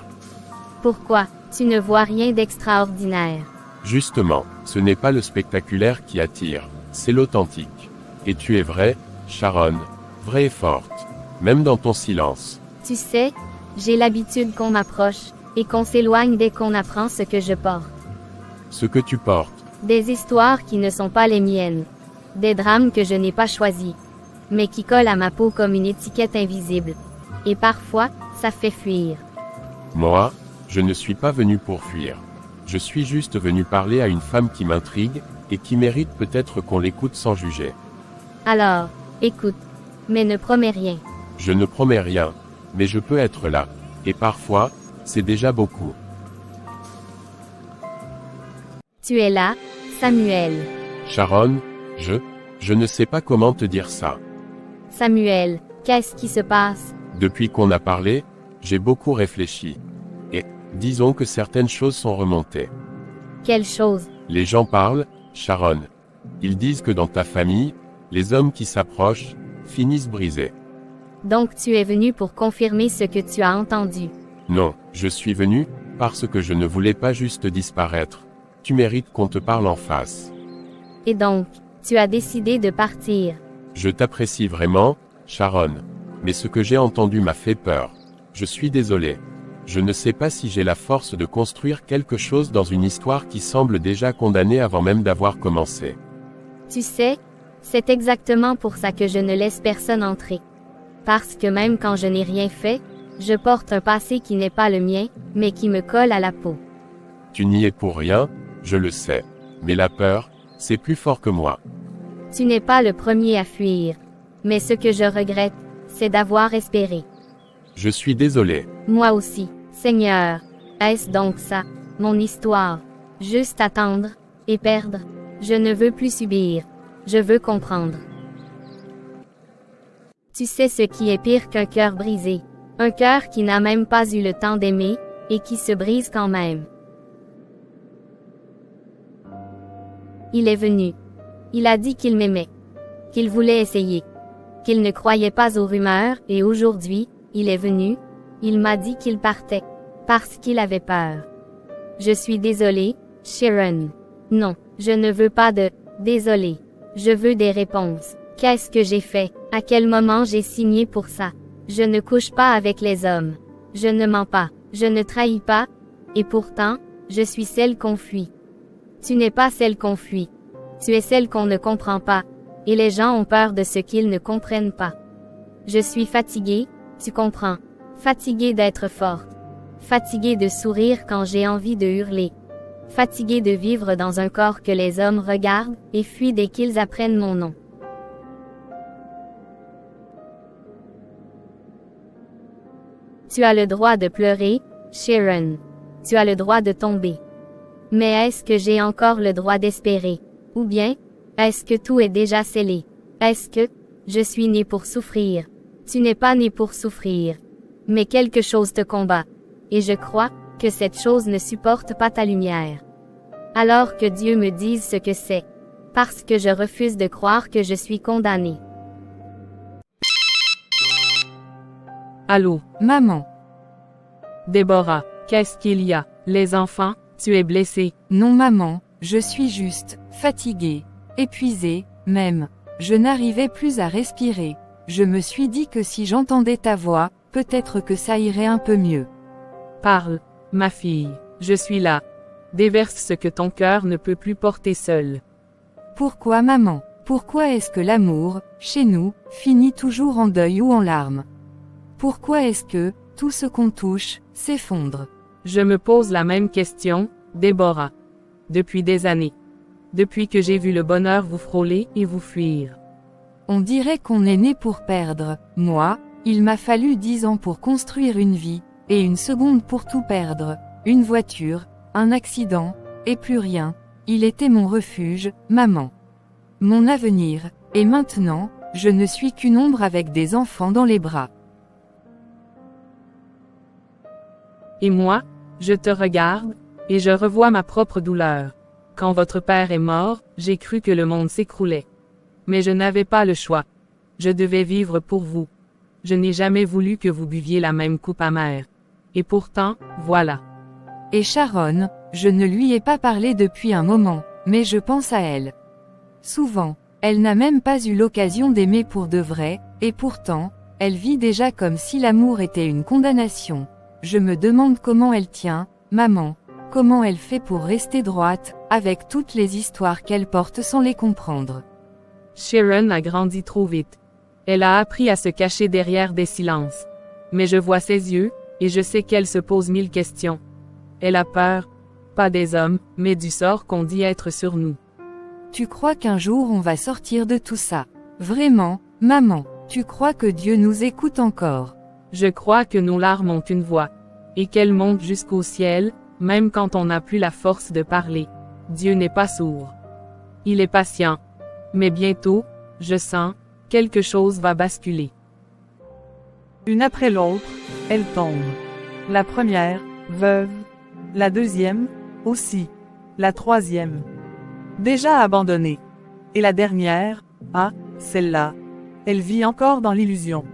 Pourquoi? Tu ne vois rien d'extraordinaire. Justement, ce n'est pas le spectaculaire qui attire, c'est l'authentique. Et tu es vraie, Sharon, vraie et forte, même dans ton silence. Tu sais, j'ai l'habitude qu'on m'approche, et qu'on s'éloigne dès qu'on apprend ce que je porte. Ce que tu portes, Des histoires qui ne sont pas les miennes. Des drames que je n'ai pas choisis. Mais qui collent à ma peau comme une étiquette invisible. Et parfois, ça fait fuir. moi, je ne suis pas venu pour fuir. Je suis juste venu parler à une femme qui m'intrigue, et qui mérite peut-être qu'on l'écoute sans juger. Alors, écoute. Mais ne promets rien. Je ne promets rien, mais je peux être là. Et parfois, c'est déjà beaucoup. Tu es là, Samuel. Sharon, je ne sais pas comment te dire ça. Samuel, qu'est-ce qui se passe? Depuis qu'on a parlé, j'ai beaucoup réfléchi. Et, disons que certaines choses sont remontées. Quelle chose? Les gens parlent, Sharon. Ils disent que dans ta famille, les hommes qui s'approchent, finissent brisés. Donc tu es venu pour confirmer ce que tu as entendu. Non, je suis venu, parce que je ne voulais pas juste disparaître. Tu mérites qu'on te parle en face. Et donc, tu as décidé de partir. Je t'apprécie vraiment, Sharon. Mais ce que j'ai entendu m'a fait peur. Je suis désolé. Je ne sais pas si j'ai la force de construire quelque chose dans une histoire qui semble déjà condamnée avant même d'avoir commencé. Tu sais, c'est exactement pour ça que je ne laisse personne entrer. Parce que même quand je n'ai rien fait, je porte un passé qui n'est pas le mien, mais qui me colle à la peau. Tu n'y es pour rien, je le sais. Mais la peur, c'est plus fort que moi. Tu n'es pas le premier à fuir. Mais ce que je regrette, c'est d'avoir espéré. Je suis désolé. Moi aussi, Seigneur. Est-ce donc ça, mon histoire? Juste attendre, et perdre. Je ne veux plus subir. Je veux comprendre. Tu sais ce qui est pire qu'un cœur brisé. Un cœur qui n'a même pas eu le temps d'aimer, et qui se brise quand même. Il est venu. Il a dit qu'il m'aimait. Qu'il voulait essayer. Qu'il ne croyait pas aux rumeurs, et aujourd'hui, il est venu. Il m'a dit qu'il partait. Parce qu'il avait peur. Je suis désolée, Sharon. Non, je ne veux pas de « désolé ». Je veux des réponses. Qu'est-ce que j'ai fait? À quel moment j'ai signé pour ça? Je ne couche pas avec les hommes. Je ne mens pas. Je ne trahis pas. Et pourtant, je suis celle qu'on fuit. Tu n'es pas celle qu'on fuit. Tu es celle qu'on ne comprend pas. Et les gens ont peur de ce qu'ils ne comprennent pas. Je suis fatiguée, tu comprends. Fatiguée d'être forte. Fatiguée de sourire quand j'ai envie de hurler. Fatiguée de vivre dans un corps que les hommes regardent et fuient dès qu'ils apprennent mon nom. Tu as le droit de pleurer, Sharon. Tu as le droit de tomber. Mais est-ce que j'ai encore le droit d'espérer? Ou bien, est-ce que tout est déjà scellé? Est-ce que je suis né pour souffrir? Tu n'es pas né pour souffrir. Mais quelque chose te combat. Et je crois que cette chose ne supporte pas ta lumière. Alors que Dieu me dise ce que c'est. Parce que je refuse de croire que je suis condamnée. Allô, Maman. Déborah, qu'est-ce qu'il y a? Les enfants, tu es blessée. Non maman, je suis juste, fatiguée, épuisée, même. Je n'arrivais plus à respirer. Je me suis dit que si j'entendais ta voix, peut-être que ça irait un peu mieux. Parle, ma fille, je suis là. Déverse ce que ton cœur ne peut plus porter seul. Pourquoi maman? Pourquoi est-ce que l'amour, chez nous, finit toujours en deuil ou en larmes? Pourquoi est-ce que, tout ce qu'on touche, s'effondre? Je me pose la même question, Déborah. Depuis des années. Depuis que j'ai vu le bonheur vous frôler et vous fuir. On dirait qu'on est né pour perdre. Moi, il m'a fallu 10 ans pour construire une vie, et une seconde pour tout perdre. Une voiture, un accident, et plus rien. Il était mon refuge, maman. Mon avenir, et maintenant, je ne suis qu'une ombre avec des enfants dans les bras. Et moi, je te regarde, et je revois ma propre douleur. Quand votre père est mort, j'ai cru que le monde s'écroulait. Mais je n'avais pas le choix. Je devais vivre pour vous. Je n'ai jamais voulu que vous buviez la même coupe amère. Et pourtant, voilà. Et Sharon, je ne lui ai pas parlé depuis un moment, mais je pense à elle. Souvent, elle n'a même pas eu l'occasion d'aimer pour de vrai, et pourtant, elle vit déjà comme si l'amour était une condamnation. Je me demande comment elle tient, maman, comment elle fait pour rester droite, avec toutes les histoires qu'elle porte sans les comprendre. Sharon a grandi trop vite. Elle a appris à se cacher derrière des silences. Mais je vois ses yeux, et je sais qu'elle se pose 1000 questions. Elle a peur, pas des hommes, mais du sort qu'on dit être sur nous. Tu crois qu'un jour on va sortir de tout ça? Vraiment, maman, tu crois que Dieu nous écoute encore? Je crois que nos larmes ont une voix, et qu'elles montent jusqu'au ciel, même quand on n'a plus la force de parler. Dieu n'est pas sourd. Il est patient. Mais bientôt, je sens, quelque chose va basculer. Une après l'autre, elles tombent. La première, veuve. La deuxième, aussi. La troisième, déjà abandonnée. Et la dernière, celle-là, elle vit encore dans l'illusion.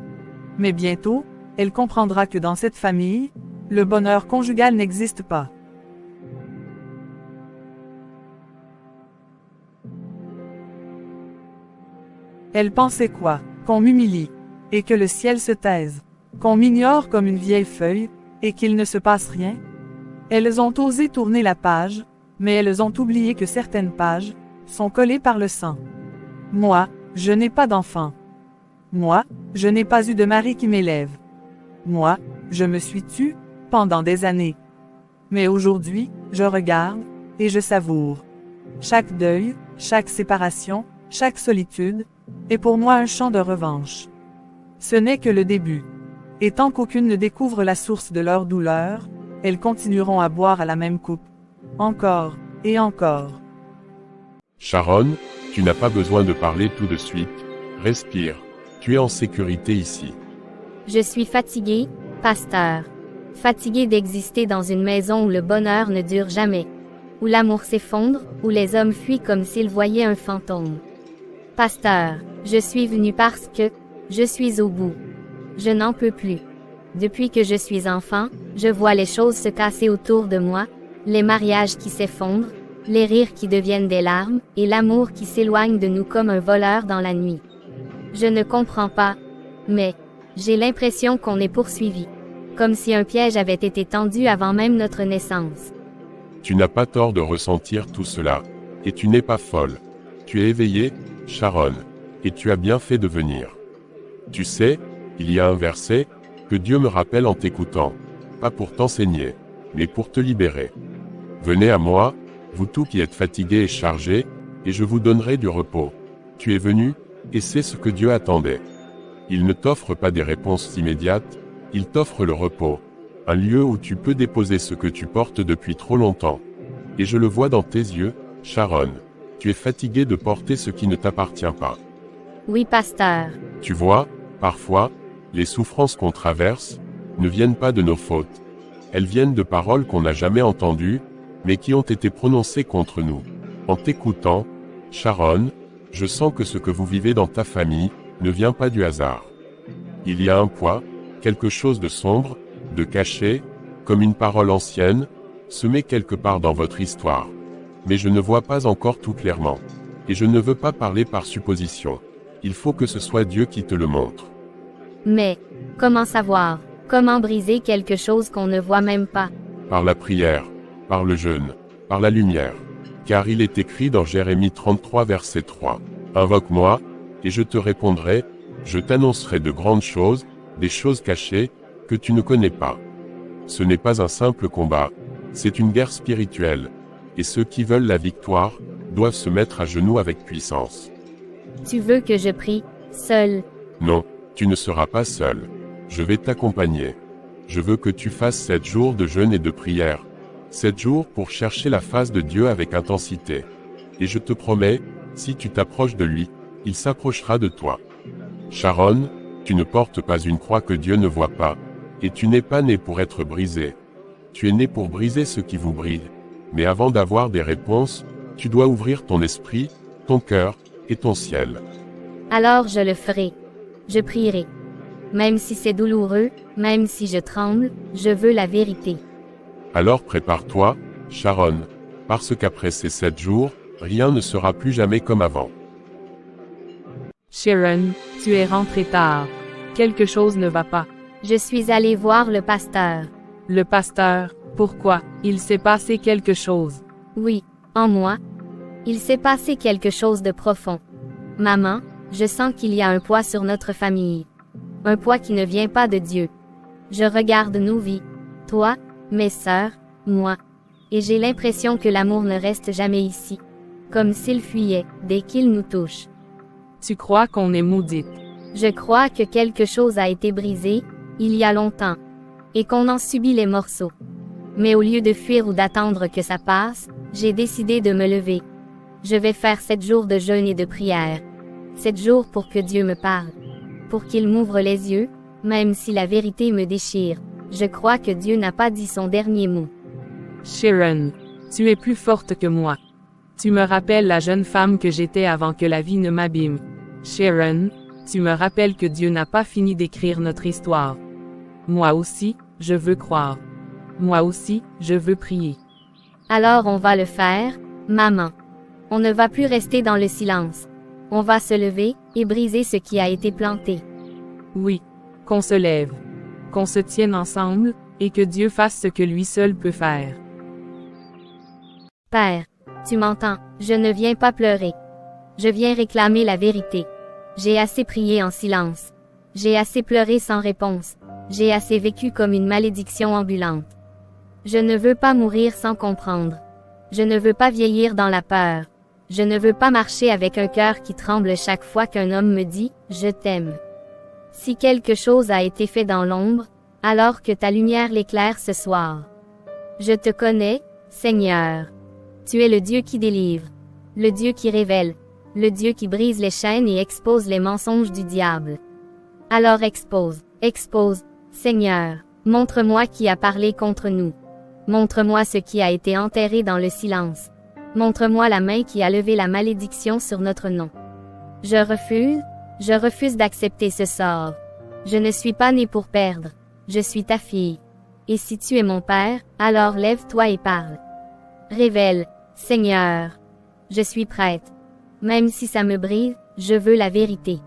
Mais bientôt, elle comprendra que dans cette famille, le bonheur conjugal n'existe pas. Elle pensait quoi? Qu'on m'humilie, et que le ciel se taise, qu'on m'ignore comme une vieille feuille, et qu'il ne se passe rien? Elles ont osé tourner la page, mais elles ont oublié que certaines pages sont collées par le sang. Moi, je n'ai pas d'enfant. Moi, je n'ai pas eu de mari qui m'élève. Moi, je me suis tue pendant des années. Mais aujourd'hui, je regarde, et je savoure. Chaque deuil, chaque séparation, chaque solitude, est pour moi un chant de revanche. Ce n'est que le début. Et tant qu'aucune ne découvre la source de leur douleur, elles continueront à boire à la même coupe. Encore, et encore. Sharon, tu n'as pas besoin de parler tout de suite. Respire. Tu es en sécurité ici. Je suis fatiguée, pasteur. Fatiguée d'exister dans une maison où le bonheur ne dure jamais. Où l'amour s'effondre, où les hommes fuient comme s'ils voyaient un fantôme. Pasteur, je suis venu parce que je suis au bout. Je n'en peux plus. Depuis que je suis enfant, je vois les choses se casser autour de moi, les mariages qui s'effondrent, les rires qui deviennent des larmes, et l'amour qui s'éloigne de nous comme un voleur dans la nuit. Je ne comprends pas, mais j'ai l'impression qu'on est poursuivi. Comme si un piège avait été tendu avant même notre naissance. Tu n'as pas tort de ressentir tout cela, et tu n'es pas folle. Tu es éveillée, Sharon, et tu as bien fait de venir. Tu sais, il y a un verset que Dieu me rappelle en t'écoutant, pas pour t'enseigner, mais pour te libérer. Venez à moi, vous tous qui êtes fatigués et chargés, et je vous donnerai du repos. Tu es venu, et c'est ce que Dieu attendait. Il ne t'offre pas des réponses immédiates, il t'offre le repos, un lieu où tu peux déposer ce que tu portes depuis trop longtemps. Et je le vois dans tes yeux, Sharon. Tu es fatigué de porter ce qui ne t'appartient pas. Oui, pasteur. Tu vois, parfois, les souffrances qu'on traverse ne viennent pas de nos fautes. Elles viennent de paroles qu'on n'a jamais entendues, mais qui ont été prononcées contre nous. En t'écoutant, Sharon, je sens que ce que vous vivez dans ta famille ne vient pas du hasard. Il y a un poids, quelque chose de sombre, de caché, comme une parole ancienne, semée quelque part dans votre histoire. Mais je ne vois pas encore tout clairement. Et je ne veux pas parler par supposition. Il faut que ce soit Dieu qui te le montre. Mais, comment savoir? Comment briser quelque chose qu'on ne voit même pas? Par la prière, par le jeûne, par la lumière. Car il est écrit dans Jérémie 33 verset 3. Invoque-moi, et je te répondrai, je t'annoncerai de grandes choses, des choses cachées, que tu ne connais pas. Ce n'est pas un simple combat, c'est une guerre spirituelle. Et ceux qui veulent la victoire, doivent se mettre à genoux avec puissance. Tu veux que je prie, seul? Non, tu ne seras pas seul. Je vais t'accompagner. Je veux que tu fasses 7 jours de jeûne et de prière. 7 jours pour chercher la face de Dieu avec intensité. Et je te promets, si tu t'approches de lui, il s'approchera de toi. Sharon, tu ne portes pas une croix que Dieu ne voit pas, et tu n'es pas né pour être brisé. Tu es né pour briser ce qui vous brille. Mais avant d'avoir des réponses, tu dois ouvrir ton esprit, ton cœur, et ton ciel. Alors je le ferai. Je prierai. Même si c'est douloureux, même si je tremble, je veux la vérité. Alors prépare-toi, Sharon, parce qu'après ces 7 jours, rien ne sera plus jamais comme avant. Sharon, tu es rentré tard. Quelque chose ne va pas. Je suis allée voir le pasteur. Le pasteur, pourquoi? Il s'est passé quelque chose. Oui, en moi. Il s'est passé quelque chose de profond. Maman, je sens qu'il y a un poids sur notre famille. Un poids qui ne vient pas de Dieu. Je regarde nos vies. Toi, mes sœurs, moi. Et j'ai l'impression que l'amour ne reste jamais ici. Comme s'il fuyait, dès qu'il nous touche. Tu crois qu'on est maudite. Je crois que quelque chose a été brisé, il y a longtemps. Et qu'on en subit les morceaux. Mais au lieu de fuir ou d'attendre que ça passe, j'ai décidé de me lever. Je vais faire 7 jours de jeûne et de prière. 7 jours pour que Dieu me parle. Pour qu'il m'ouvre les yeux, même si la vérité me déchire. Je crois que Dieu n'a pas dit son dernier mot. Sharon, tu es plus forte que moi. Tu me rappelles la jeune femme que j'étais avant que la vie ne m'abîme. Sharon, tu me rappelles que Dieu n'a pas fini d'écrire notre histoire. Moi aussi, je veux croire. Moi aussi, je veux prier. Alors on va le faire, maman. On ne va plus rester dans le silence. On va se lever, et briser ce qui a été planté. Oui, qu'on se lève. Qu'on se tienne ensemble, et que Dieu fasse ce que lui seul peut faire. Père, tu m'entends, je ne viens pas pleurer. Je viens réclamer la vérité. J'ai assez prié en silence. J'ai assez pleuré sans réponse. J'ai assez vécu comme une malédiction ambulante. Je ne veux pas mourir sans comprendre. Je ne veux pas vieillir dans la peur. Je ne veux pas marcher avec un cœur qui tremble chaque fois qu'un homme me dit « Je t'aime ». Si quelque chose a été fait dans l'ombre, alors que ta lumière l'éclaire ce soir. Je te connais, Seigneur. Tu es le Dieu qui délivre, le Dieu qui révèle, le Dieu qui brise les chaînes et expose les mensonges du diable. Alors expose, Seigneur, montre-moi qui a parlé contre nous. Montre-moi ce qui a été enterré dans le silence. Montre-moi la main qui a levé la malédiction sur notre nom. Je refuse d'accepter ce sort. Je ne suis pas né pour perdre. Je suis ta fille. Et si tu es mon père, alors lève-toi et parle. Révèle, Seigneur. Je suis prête. Même si ça me brise, je veux la vérité.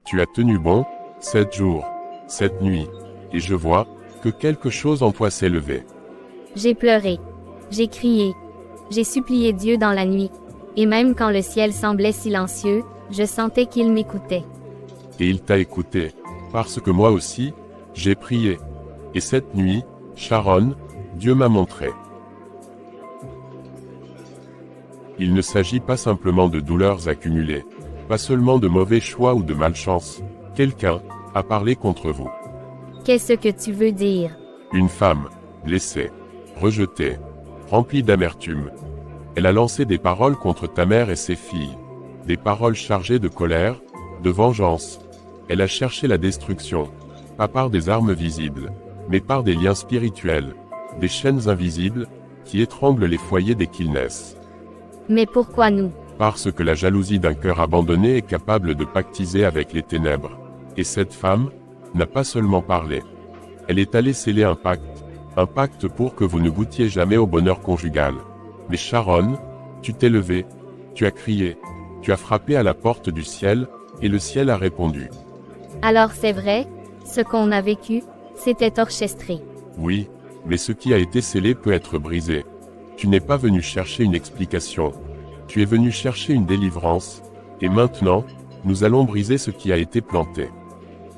Tu as tenu bon, 7 jours, 7 nuits, et je vois que quelque chose en toi s'est levé. J'ai pleuré. J'ai crié. J'ai supplié Dieu dans la nuit. Et même quand le ciel semblait silencieux, je sentais qu'il m'écoutait. Et il t'a écouté, parce que moi aussi, j'ai prié. Et cette nuit, Sharon, Dieu m'a montré. Il ne s'agit pas simplement de douleurs accumulées, pas seulement de mauvais choix ou de malchance. Quelqu'un a parlé contre vous. Qu'est-ce que tu veux dire? Une femme, blessée, rejetée, remplie d'amertume. Elle a lancé des paroles contre ta mère et ses filles. Des paroles chargées de colère, de vengeance. Elle a cherché la destruction, pas par des armes visibles, mais par des liens spirituels, des chaînes invisibles, qui étranglent les foyers dès qu'ils naissent. Mais pourquoi nous? Parce que la jalousie d'un cœur abandonné est capable de pactiser avec les ténèbres. Et cette femme n'a pas seulement parlé. Elle est allée sceller un pacte pour que vous ne goûtiez jamais au bonheur conjugal. Mais Sharon, tu t'es levé, tu as crié, tu as frappé à la porte du ciel, et le ciel a répondu. Alors c'est vrai, ce qu'on a vécu, c'était orchestré. Oui, mais ce qui a été scellé peut être brisé. Tu n'es pas venu chercher une explication. Tu es venu chercher une délivrance, et maintenant, nous allons briser ce qui a été planté.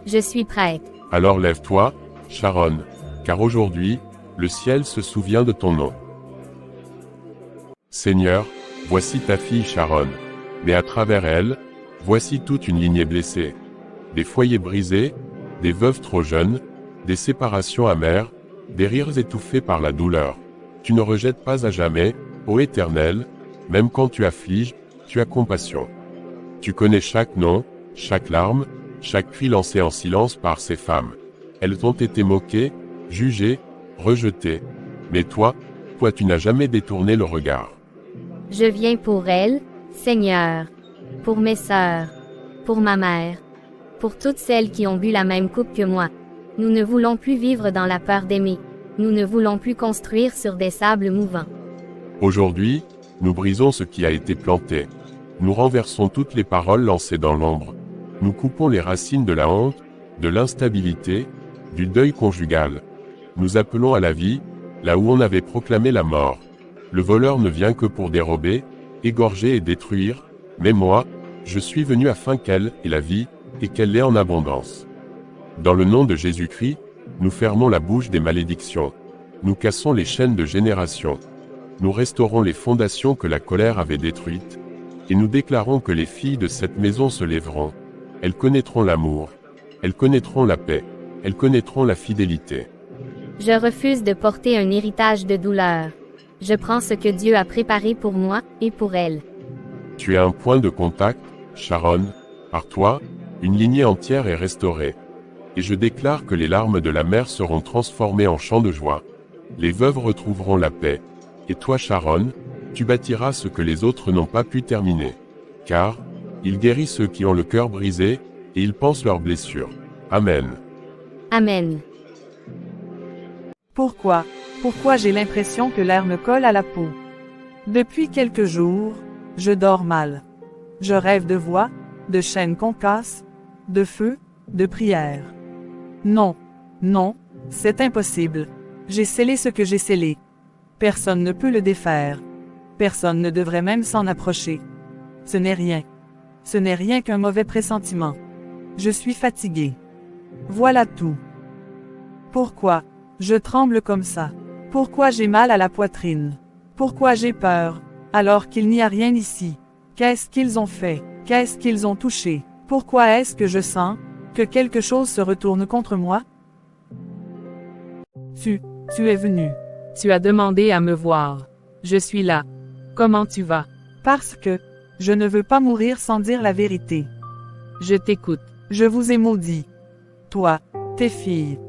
Je suis prête. Alors lève-toi, Sharon, car aujourd'hui, le ciel se souvient de ton nom. Seigneur, voici ta fille Sharon, mais à travers elle, voici toute une lignée blessée. Des foyers brisés, des veuves trop jeunes, des séparations amères, des rires étouffés par la douleur. Tu ne rejettes pas à jamais, ô Éternel, même quand tu affliges, tu as compassion. Tu connais chaque nom, chaque larme, chaque cri lancé en silence par ces femmes. Elles ont été moquées, jugées, rejetées. Mais toi tu n'as jamais détourné le regard. Je viens pour elles, Seigneur. Pour mes sœurs. pour ma mère, pour toutes celles qui ont bu la même coupe que moi. Nous ne voulons plus vivre dans la peur d'aimer. Nous ne voulons plus construire sur des sables mouvants. Aujourd'hui, nous brisons ce qui a été planté. Nous renversons toutes les paroles lancées dans l'ombre. Nous coupons les racines de la honte, de l'instabilité, du deuil conjugal. Nous appelons à la vie, là où on avait proclamé la mort. Le voleur ne vient que pour dérober, égorger et détruire, mais moi, je suis venu afin qu'elle ait la vie, et qu'elle l'ait en abondance. Dans le nom de Jésus-Christ, nous fermons la bouche des malédictions. Nous cassons les chaînes de génération. Nous restaurons les fondations que la colère avait détruites, et nous déclarons que les filles de cette maison se lèveront. Elles connaîtront l'amour. Elles connaîtront la paix. Elles connaîtront la fidélité. Je refuse de porter un héritage de douleur. Je prends ce que Dieu a préparé pour moi et pour elle. Tu es un point de contact, Sharon. Par toi, une lignée entière est restaurée. Et je déclare que les larmes de la mère seront transformées en chants de joie. Les veuves retrouveront la paix. Et toi, Sharon, tu bâtiras ce que les autres n'ont pas pu terminer. Car, il guérit ceux qui ont le cœur brisé, et il pense leurs blessures. Amen. Amen. Pourquoi j'ai l'impression que l'air me colle à la peau? Depuis quelques jours, je dors mal. Je rêve de voix, de chaînes qu'on casse, de feu, de prières. Non, non, c'est impossible. J'ai scellé ce que j'ai scellé. Personne ne peut le défaire. Personne ne devrait même s'en approcher. Ce n'est rien. Ce n'est rien qu'un mauvais pressentiment. Je suis fatigué. Voilà tout. Pourquoi je tremble comme ça? Pourquoi j'ai mal à la poitrine? Pourquoi j'ai peur, alors qu'il n'y a rien ici? Qu'est-ce qu'ils ont fait? Qu'est-ce qu'ils ont touché? Pourquoi est-ce que je sens que quelque chose se retourne contre moi? Tu es venu. Tu as demandé à me voir. Je suis là. Comment tu vas? Parce que je ne veux pas mourir sans dire la vérité. Je t'écoute. Je vous ai maudit. Toi, tes filles.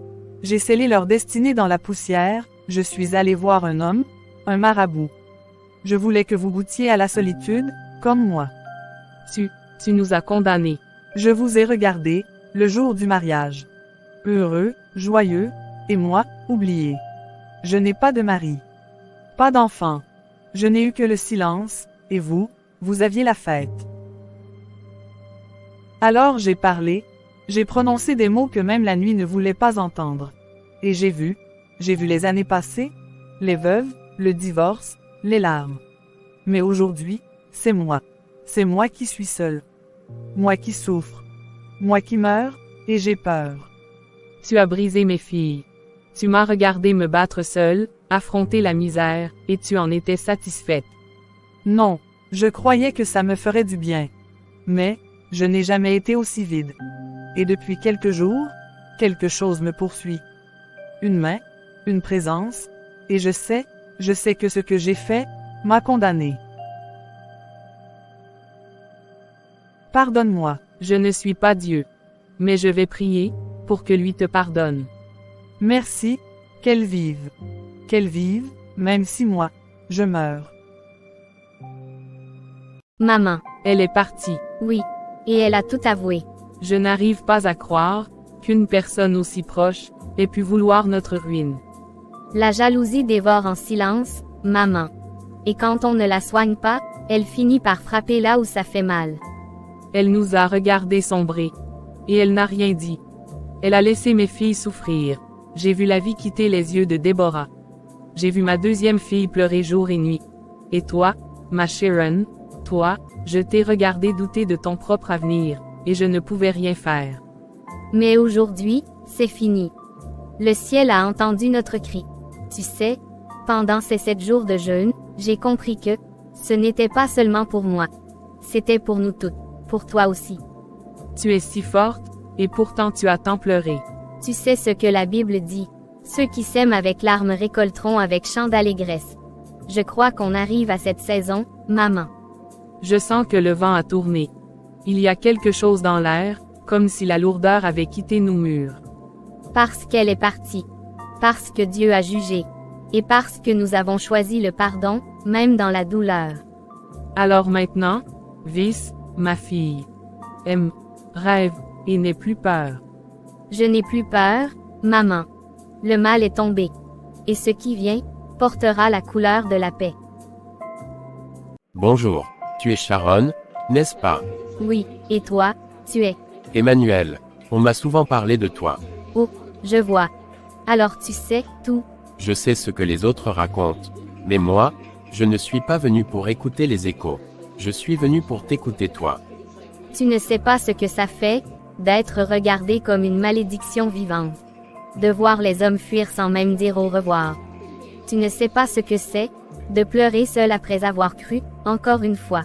J'ai scellé leur destinée dans la poussière, je suis allé voir un homme, un marabout. Je voulais que vous goûtiez à la solitude, comme moi. Tu nous as condamnés. Je vous ai regardé, le jour du mariage. Heureux, joyeux, et moi, oublié. Je n'ai pas de mari. Pas d'enfant. Je n'ai eu que le silence, et vous aviez la fête. Alors j'ai parlé, j'ai prononcé des mots que même la nuit ne voulait pas entendre. Et j'ai vu les années passées, les veuves, le divorce, les larmes. Mais aujourd'hui, c'est moi. C'est moi qui suis seule. Moi qui souffre. Moi qui meurs, et j'ai peur. Tu as brisé mes filles. Tu m'as regardé me battre seule, affronter la misère, et tu en étais satisfaite. Non, je croyais que ça me ferait du bien. Mais, je n'ai jamais été aussi vide. Et depuis quelques jours, quelque chose me poursuit. Une main, une présence, et je sais que ce que j'ai fait m'a condamné. Pardonne-moi. Je ne suis pas Dieu. Mais je vais prier, pour que lui te pardonne. Merci, qu'elle vive. Qu'elle vive, même si moi, je meurs. Maman. Elle est partie. Oui. Et elle a tout avoué. Je n'arrive pas à croire qu'une personne aussi proche ait pu vouloir notre ruine. La jalousie dévore en silence, maman. Et quand on ne la soigne pas, elle finit par frapper là où ça fait mal. Elle nous a regardés sombrer. Et elle n'a rien dit. Elle a laissé mes filles souffrir. J'ai vu la vie quitter les yeux de Déborah. J'ai vu ma deuxième fille pleurer jour et nuit. Et toi, ma Sharon, toi, je t'ai regardé douter de ton propre avenir, et je ne pouvais rien faire. Mais aujourd'hui, c'est fini. Le ciel a entendu notre cri. Tu sais, pendant ces 7 jours de jeûne, j'ai compris que ce n'était pas seulement pour moi. C'était pour nous toutes, pour toi aussi. Tu es si forte, et pourtant tu as tant pleuré. Tu sais ce que la Bible dit. Ceux qui sèment avec larmes récolteront avec chant d'allégresse. Je crois qu'on arrive à cette saison, maman. Je sens que le vent a tourné. Il y a quelque chose dans l'air, comme si la lourdeur avait quitté nos murs. Parce qu'elle est partie. Parce que Dieu a jugé. Et parce que nous avons choisi le pardon, même dans la douleur. Alors maintenant, Vis, ma fille. Rêve, et n'aie plus peur. Je n'ai plus peur, maman. Le mal est tombé. Et ce qui vient, portera la couleur de la paix. Bonjour, tu es Sharon, n'est-ce pas? Oui, et toi, tu es. Emmanuel, on m'a souvent parlé de toi. Oh, je vois. Alors tu sais tout. Je sais ce que les autres racontent. Mais moi, je ne suis pas venu pour écouter les échos. Je suis venu pour t'écouter toi. Tu ne sais pas ce que ça fait, d'être regardé comme une malédiction vivante. De voir les hommes fuir sans même dire au revoir. Tu ne sais pas ce que c'est, de pleurer seul après avoir cru, encore une fois.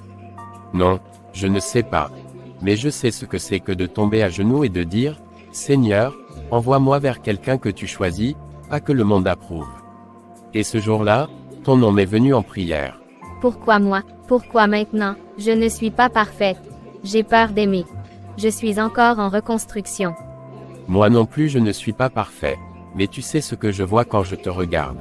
Non, je ne sais pas. Mais je sais ce que c'est que de tomber à genoux et de dire, Seigneur, envoie-moi vers quelqu'un que tu choisis, pas que le monde approuve. Et ce jour-là, ton nom m'est venu en prière. Pourquoi moi? Pourquoi maintenant? Je ne suis pas parfaite. J'ai peur d'aimer. Je suis encore en reconstruction. Moi non plus je ne suis pas parfait. Mais tu sais ce que je vois quand je te regarde.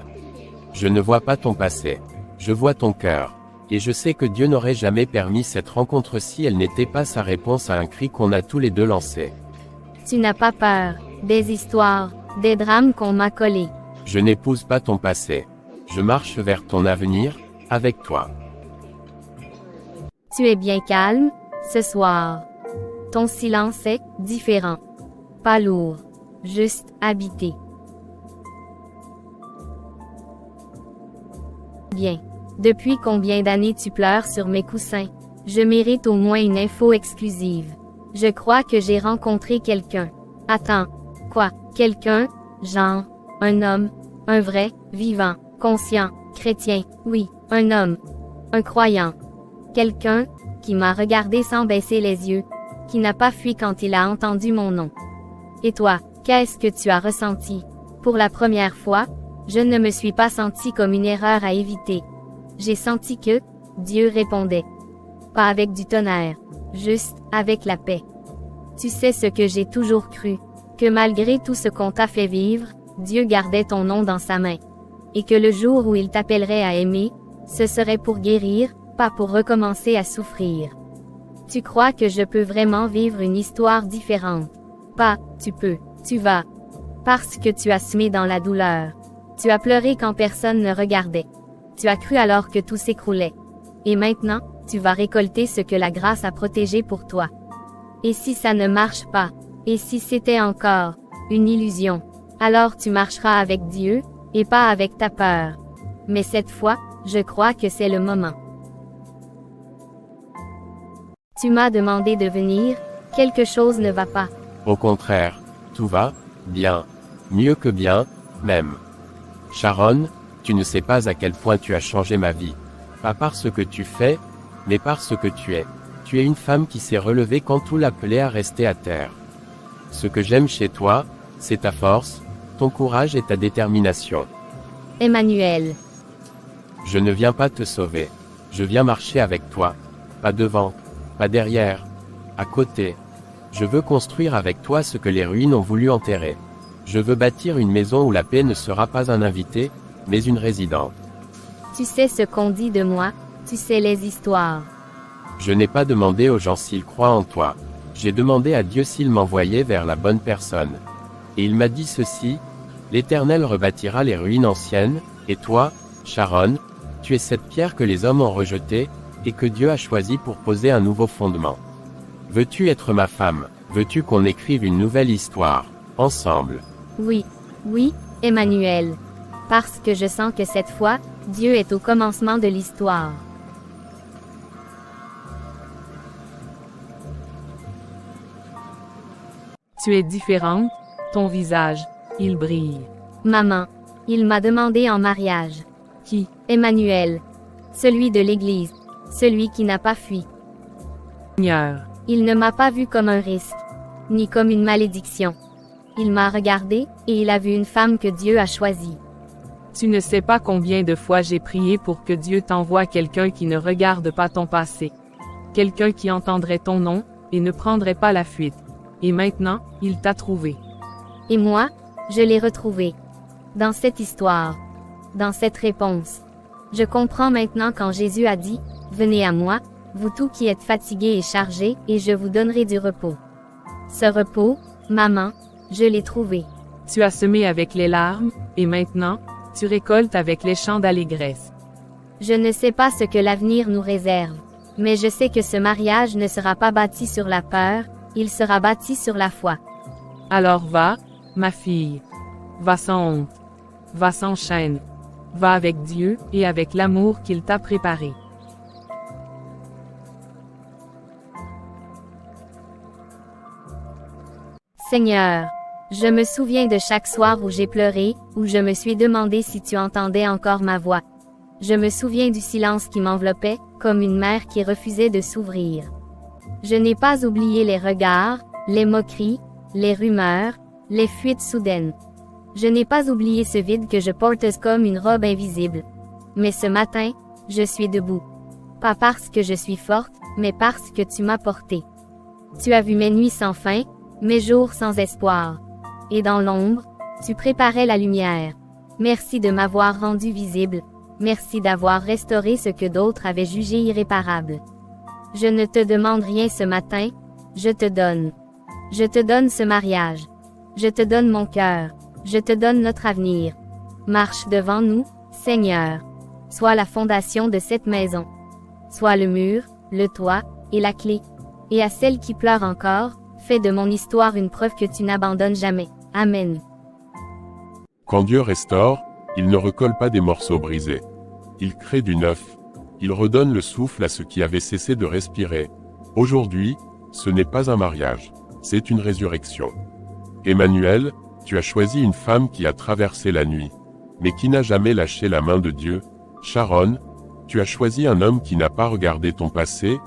Je ne vois pas ton passé. Je vois ton cœur. Et je sais que Dieu n'aurait jamais permis cette rencontre si elle n'était pas sa réponse à un cri qu'on a tous les deux lancé. Tu n'as pas peur, des histoires, des drames qu'on m'a collés. Je n'épouse pas ton passé. Je marche vers ton avenir, avec toi. Tu es bien calme, ce soir. Ton silence est différent. Pas lourd, juste habité. Bien. Depuis combien d'années tu pleures sur mes coussins? Je mérite au moins une info exclusive. Je crois que j'ai rencontré quelqu'un. Attends. Quoi? Quelqu'un? Genre? Un homme? Un vrai, vivant, conscient, chrétien? Oui, un homme. Un croyant. Quelqu'un, qui m'a regardé sans baisser les yeux, qui n'a pas fui quand il a entendu mon nom. Et toi, qu'est-ce que tu as ressenti? Pour la première fois, je ne me suis pas senti comme une erreur à éviter. J'ai senti que Dieu répondait. Pas avec du tonnerre, juste avec la paix. Tu sais ce que j'ai toujours cru, que malgré tout ce qu'on t'a fait vivre, Dieu gardait ton nom dans sa main. Et que le jour où il t'appellerait à aimer, ce serait pour guérir, pas pour recommencer à souffrir. Tu crois que je peux vraiment vivre une histoire différente? Pas, tu peux, tu vas. Parce que tu as semé dans la douleur. Tu as pleuré quand personne ne regardait. Tu as cru alors que tout s'écroulait. Et maintenant, tu vas récolter ce que la grâce a protégé pour toi. Et si ça ne marche pas? Et si c'était encore une illusion? Alors tu marcheras avec Dieu, et pas avec ta peur. Mais cette fois, je crois que c'est le moment. Tu m'as demandé de venir, quelque chose ne va pas. Au contraire, tout va bien. Mieux que bien, même. Sharon, tu ne sais pas à quel point tu as changé ma vie. Pas par ce que tu fais, mais par ce que tu es. Tu es une femme qui s'est relevée quand tout l'appelait à rester à terre. Ce que j'aime chez toi, c'est ta force, ton courage et ta détermination. Emmanuel. Je ne viens pas te sauver. Je viens marcher avec toi. Pas devant, pas derrière, à côté. Je veux construire avec toi ce que les ruines ont voulu enterrer. Je veux bâtir une maison où la paix ne sera pas un invité, mais une résidente. Tu sais ce qu'on dit de moi, tu sais les histoires. Je n'ai pas demandé aux gens s'ils croient en toi. J'ai demandé à Dieu s'il m'envoyait vers la bonne personne. Et il m'a dit ceci, l'Éternel rebâtira les ruines anciennes, et toi, Sharon, tu es cette pierre que les hommes ont rejetée, et que Dieu a choisie pour poser un nouveau fondement. Veux-tu être ma femme? Veux-tu qu'on écrive une nouvelle histoire, ensemble? Oui, oui, Emmanuel. Parce que je sens que cette fois, Dieu est au commencement de l'histoire. Tu es différente, ton visage, il brille. Maman, il m'a demandé en mariage. Qui? Emmanuel. Celui de l'Église. Celui qui n'a pas fui. Seigneur. Il ne m'a pas vu comme un risque, ni comme une malédiction. Il m'a regardé, et il a vu une femme que Dieu a choisie. Tu ne sais pas combien de fois j'ai prié pour que Dieu t'envoie quelqu'un qui ne regarde pas ton passé. Quelqu'un qui entendrait ton nom, et ne prendrait pas la fuite. Et maintenant, il t'a trouvé. Et moi, je l'ai retrouvé. Dans cette histoire. Dans cette réponse. Je comprends maintenant quand Jésus a dit, « Venez à moi, vous tous qui êtes fatigués et chargés, et je vous donnerai du repos. » Ce repos, maman, je l'ai trouvé. Tu as semé avec les larmes, et maintenant, tu récoltes avec les chants d'allégresse. Je ne sais pas ce que l'avenir nous réserve, mais je sais que ce mariage ne sera pas bâti sur la peur, il sera bâti sur la foi. Alors va, ma fille. Va sans honte. Va sans chaîne. Va avec Dieu, et avec l'amour qu'il t'a préparé. Seigneur, je me souviens de chaque soir où j'ai pleuré, où je me suis demandé si tu entendais encore ma voix. Je me souviens du silence qui m'enveloppait, comme une mer qui refusait de s'ouvrir. Je n'ai pas oublié les regards, les moqueries, les rumeurs, les fuites soudaines. Je n'ai pas oublié ce vide que je porte comme une robe invisible. Mais ce matin, je suis debout. Pas parce que je suis forte, mais parce que tu m'as portée. Tu as vu mes nuits sans fin, mes jours sans espoir. Et dans l'ombre, tu préparais la lumière. Merci de m'avoir rendu visible. Merci d'avoir restauré ce que d'autres avaient jugé irréparable. Je ne te demande rien ce matin, je te donne. Je te donne ce mariage. Je te donne mon cœur. Je te donne notre avenir. Marche devant nous, Seigneur. Sois la fondation de cette maison. Sois le mur, le toit, et la clé. Et à celle qui pleure encore, fais de mon histoire une preuve que tu n'abandonnes jamais. Amen. Quand Dieu restaure, il ne recolle pas des morceaux brisés. Il crée du neuf. Il redonne le souffle à ce qui avait cessé de respirer. Aujourd'hui, ce n'est pas un mariage, c'est une résurrection. Emmanuel, tu as choisi une femme qui a traversé la nuit, mais qui n'a jamais lâché la main de Dieu. Sharon, tu as choisi un homme qui n'a pas regardé ton passé,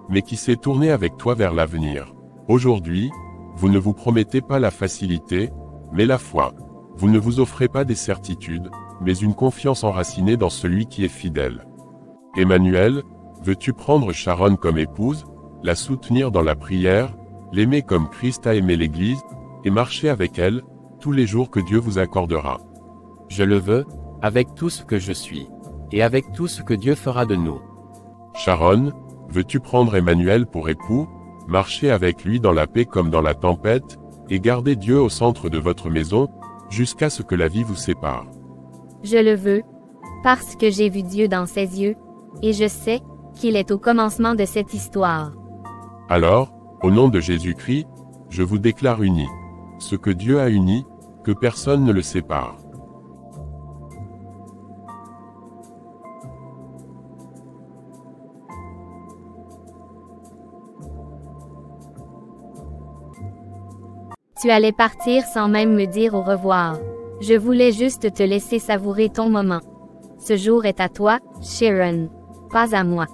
mais qui s'est tourné avec toi vers l'avenir. Aujourd'hui, vous ne vous promettez pas la facilité, mais la foi. Vous ne vous offrez pas des certitudes, mais une confiance enracinée dans celui qui est fidèle. Emmanuel, veux-tu prendre Sharon comme épouse, la soutenir dans la prière, l'aimer comme Christ a aimé l'Église, et marcher avec elle, tous les jours que Dieu vous accordera? Je le veux, avec tout ce que je suis, et avec tout ce que Dieu fera de nous. Sharon, veux-tu prendre Emmanuel pour époux, marcher avec lui dans la paix comme dans la tempête, et garder Dieu au centre de votre maison, jusqu'à ce que la vie vous sépare? Je le veux, parce que j'ai vu Dieu dans ses yeux, et je sais qu'il est au commencement de cette histoire. Alors, au nom de Jésus-Christ, je vous déclare unis. Ce que Dieu a uni, que personne ne le sépare. Tu allais partir sans même me dire au revoir. Je voulais juste te laisser savourer ton moment. Ce jour est à toi, Sharon, pas à moi.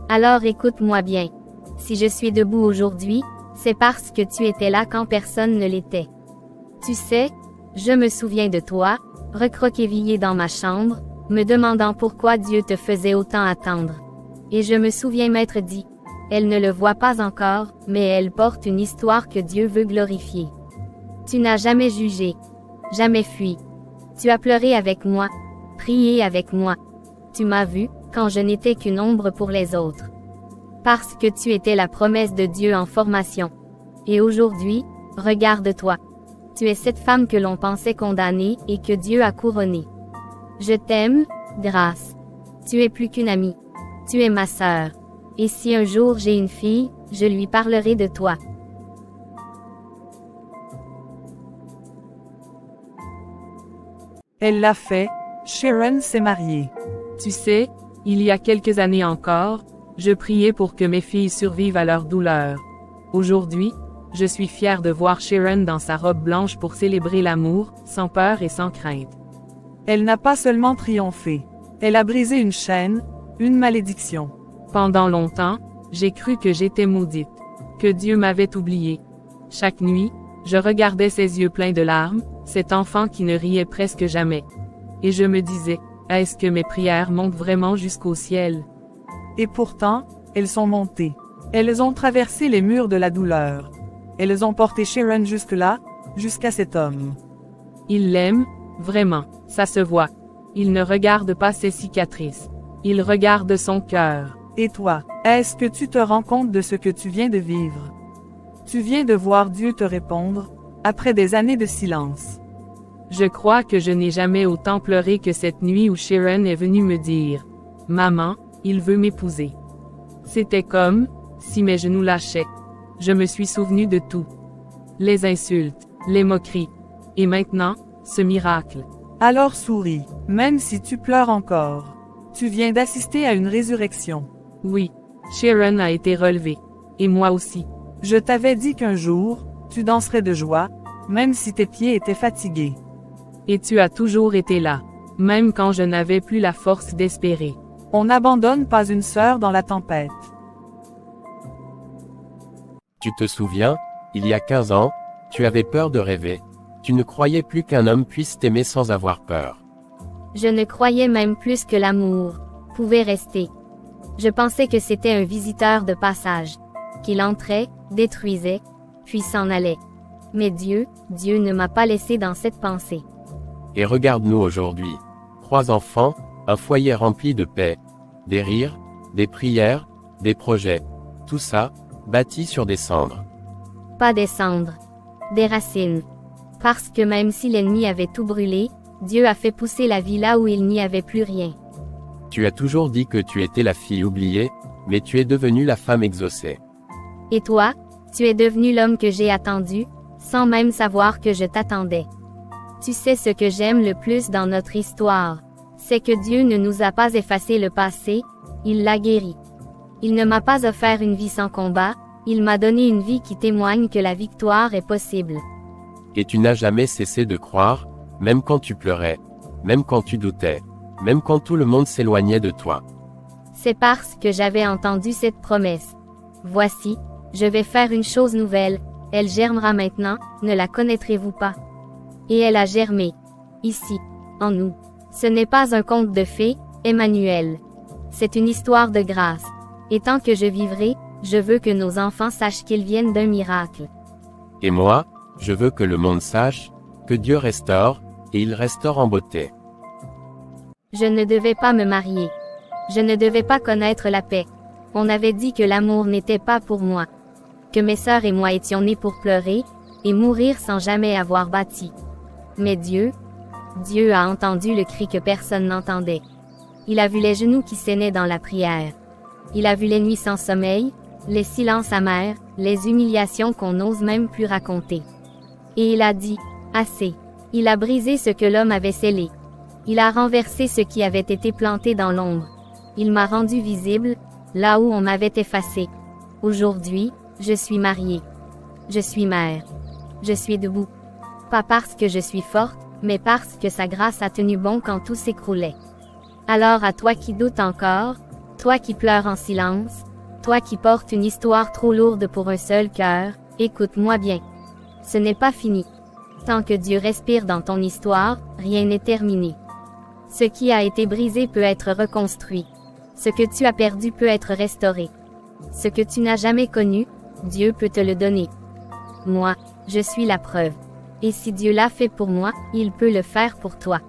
Alors écoute-moi bien. Si je suis debout aujourd'hui, c'est parce que tu étais là quand personne ne l'était. Tu sais, je me souviens de toi, recroquevillé dans ma chambre, me demandant pourquoi Dieu te faisait autant attendre. Et je me souviens m'être dit, elle ne le voit pas encore, mais elle porte une histoire que Dieu veut glorifier. Tu n'as jamais jugé, jamais fui. Tu as pleuré avec moi, prié avec moi. Tu m'as vu, quand je n'étais qu'une ombre pour les autres. Parce que tu étais la promesse de Dieu en formation. Et aujourd'hui, regarde-toi. Tu es cette femme que l'on pensait condamnée et que Dieu a couronnée. Je t'aime, Grâce. Tu es plus qu'une amie. Tu es ma sœur. Et si un jour j'ai une fille, je lui parlerai de toi. Elle l'a fait, Sharon s'est mariée. Tu sais, il y a quelques années encore, je priais pour que mes filles survivent à leur douleur. Aujourd'hui, je suis fière de voir Sharon dans sa robe blanche pour célébrer l'amour, sans peur et sans crainte. Elle n'a pas seulement triomphé. Elle a brisé une chaîne, une malédiction. Pendant longtemps, j'ai cru que j'étais maudite, que Dieu m'avait oubliée. Chaque nuit, je regardais ses yeux pleins de larmes, cet enfant qui ne riait presque jamais. Et je me disais, est-ce que mes prières montent vraiment jusqu'au ciel? Et pourtant, elles sont montées. Elles ont traversé les murs de la douleur. Elles ont porté Sharon jusque-là, jusqu'à cet homme. Il l'aime, vraiment, ça se voit. Il ne regarde pas ses cicatrices. Il regarde son cœur. Et toi, est-ce que tu te rends compte de ce que tu viens de vivre? Tu viens de voir Dieu te répondre, après des années de silence. Je crois que je n'ai jamais autant pleuré que cette nuit où Sharon est venue me dire « Maman, il veut m'épouser ». C'était comme si mes genoux lâchaient. Je me suis souvenu de tout. Les insultes, les moqueries. Et maintenant, ce miracle. Alors souris, même si tu pleures encore. Tu viens d'assister à une résurrection. Oui, Sharon a été relevée. Et moi aussi. Je t'avais dit qu'un jour, tu danserais de joie, même si tes pieds étaient fatigués. Et tu as toujours été là, même quand je n'avais plus la force d'espérer. On n'abandonne pas une sœur dans la tempête. Tu te souviens, il y a 15 ans, tu avais peur de rêver. Tu ne croyais plus qu'un homme puisse t'aimer sans avoir peur. Je ne croyais même plus que l'amour pouvait rester. Je pensais que c'était un visiteur de passage, qu'il entrait, détruisait, puis s'en allait. Mais Dieu ne m'a pas laissé dans cette pensée. Et regarde-nous aujourd'hui. 3 enfants, un foyer rempli de paix, des rires, des prières, des projets. Tout ça, bâti sur des cendres. Pas des cendres, des racines. Parce que même si l'ennemi avait tout brûlé, Dieu a fait pousser la vie là où il n'y avait plus rien. Tu as toujours dit que tu étais la fille oubliée, mais tu es devenue la femme exaucée. Et toi, tu es devenu l'homme que j'ai attendu, sans même savoir que je t'attendais. Tu sais ce que j'aime le plus dans notre histoire, c'est que Dieu ne nous a pas effacé le passé, il l'a guéri. Il ne m'a pas offert une vie sans combat, il m'a donné une vie qui témoigne que la victoire est possible. Et tu n'as jamais cessé de croire, même quand tu pleurais, même quand tu doutais, même quand tout le monde s'éloignait de toi. C'est parce que j'avais entendu cette promesse. Voici, je vais faire une chose nouvelle, elle germera maintenant, ne la connaîtrez-vous pas? Et elle a germé. Ici, en nous. Ce n'est pas un conte de fées, Emmanuel. C'est une histoire de grâce. Et tant que je vivrai, je veux que nos enfants sachent qu'ils viennent d'un miracle. Et moi, je veux que le monde sache, que Dieu restaure, et il restaure en beauté. Je ne devais pas me marier. Je ne devais pas connaître la paix. On avait dit que l'amour n'était pas pour moi. Que mes sœurs et moi étions nés pour pleurer, et mourir sans jamais avoir bâti. Mais Dieu a entendu le cri que personne n'entendait. Il a vu les genoux qui saignaient dans la prière. Il a vu les nuits sans sommeil, les silences amers, les humiliations qu'on n'ose même plus raconter. Et il a dit, assez. Il a brisé ce que l'homme avait scellé. Il a renversé ce qui avait été planté dans l'ombre. Il m'a rendu visible, là où on m'avait effacé. Aujourd'hui, je suis mariée. Je suis mère. Je suis debout. Pas parce que je suis forte, mais parce que sa grâce a tenu bon quand tout s'écroulait. Alors à toi qui doutes encore, toi qui pleures en silence, toi qui portes une histoire trop lourde pour un seul cœur, écoute-moi bien. Ce n'est pas fini. Tant que Dieu respire dans ton histoire, rien n'est terminé. Ce qui a été brisé peut être reconstruit. Ce que tu as perdu peut être restauré. Ce que tu n'as jamais connu, Dieu peut te le donner. Moi, je suis la preuve. Et si Dieu l'a fait pour moi, il peut le faire pour toi.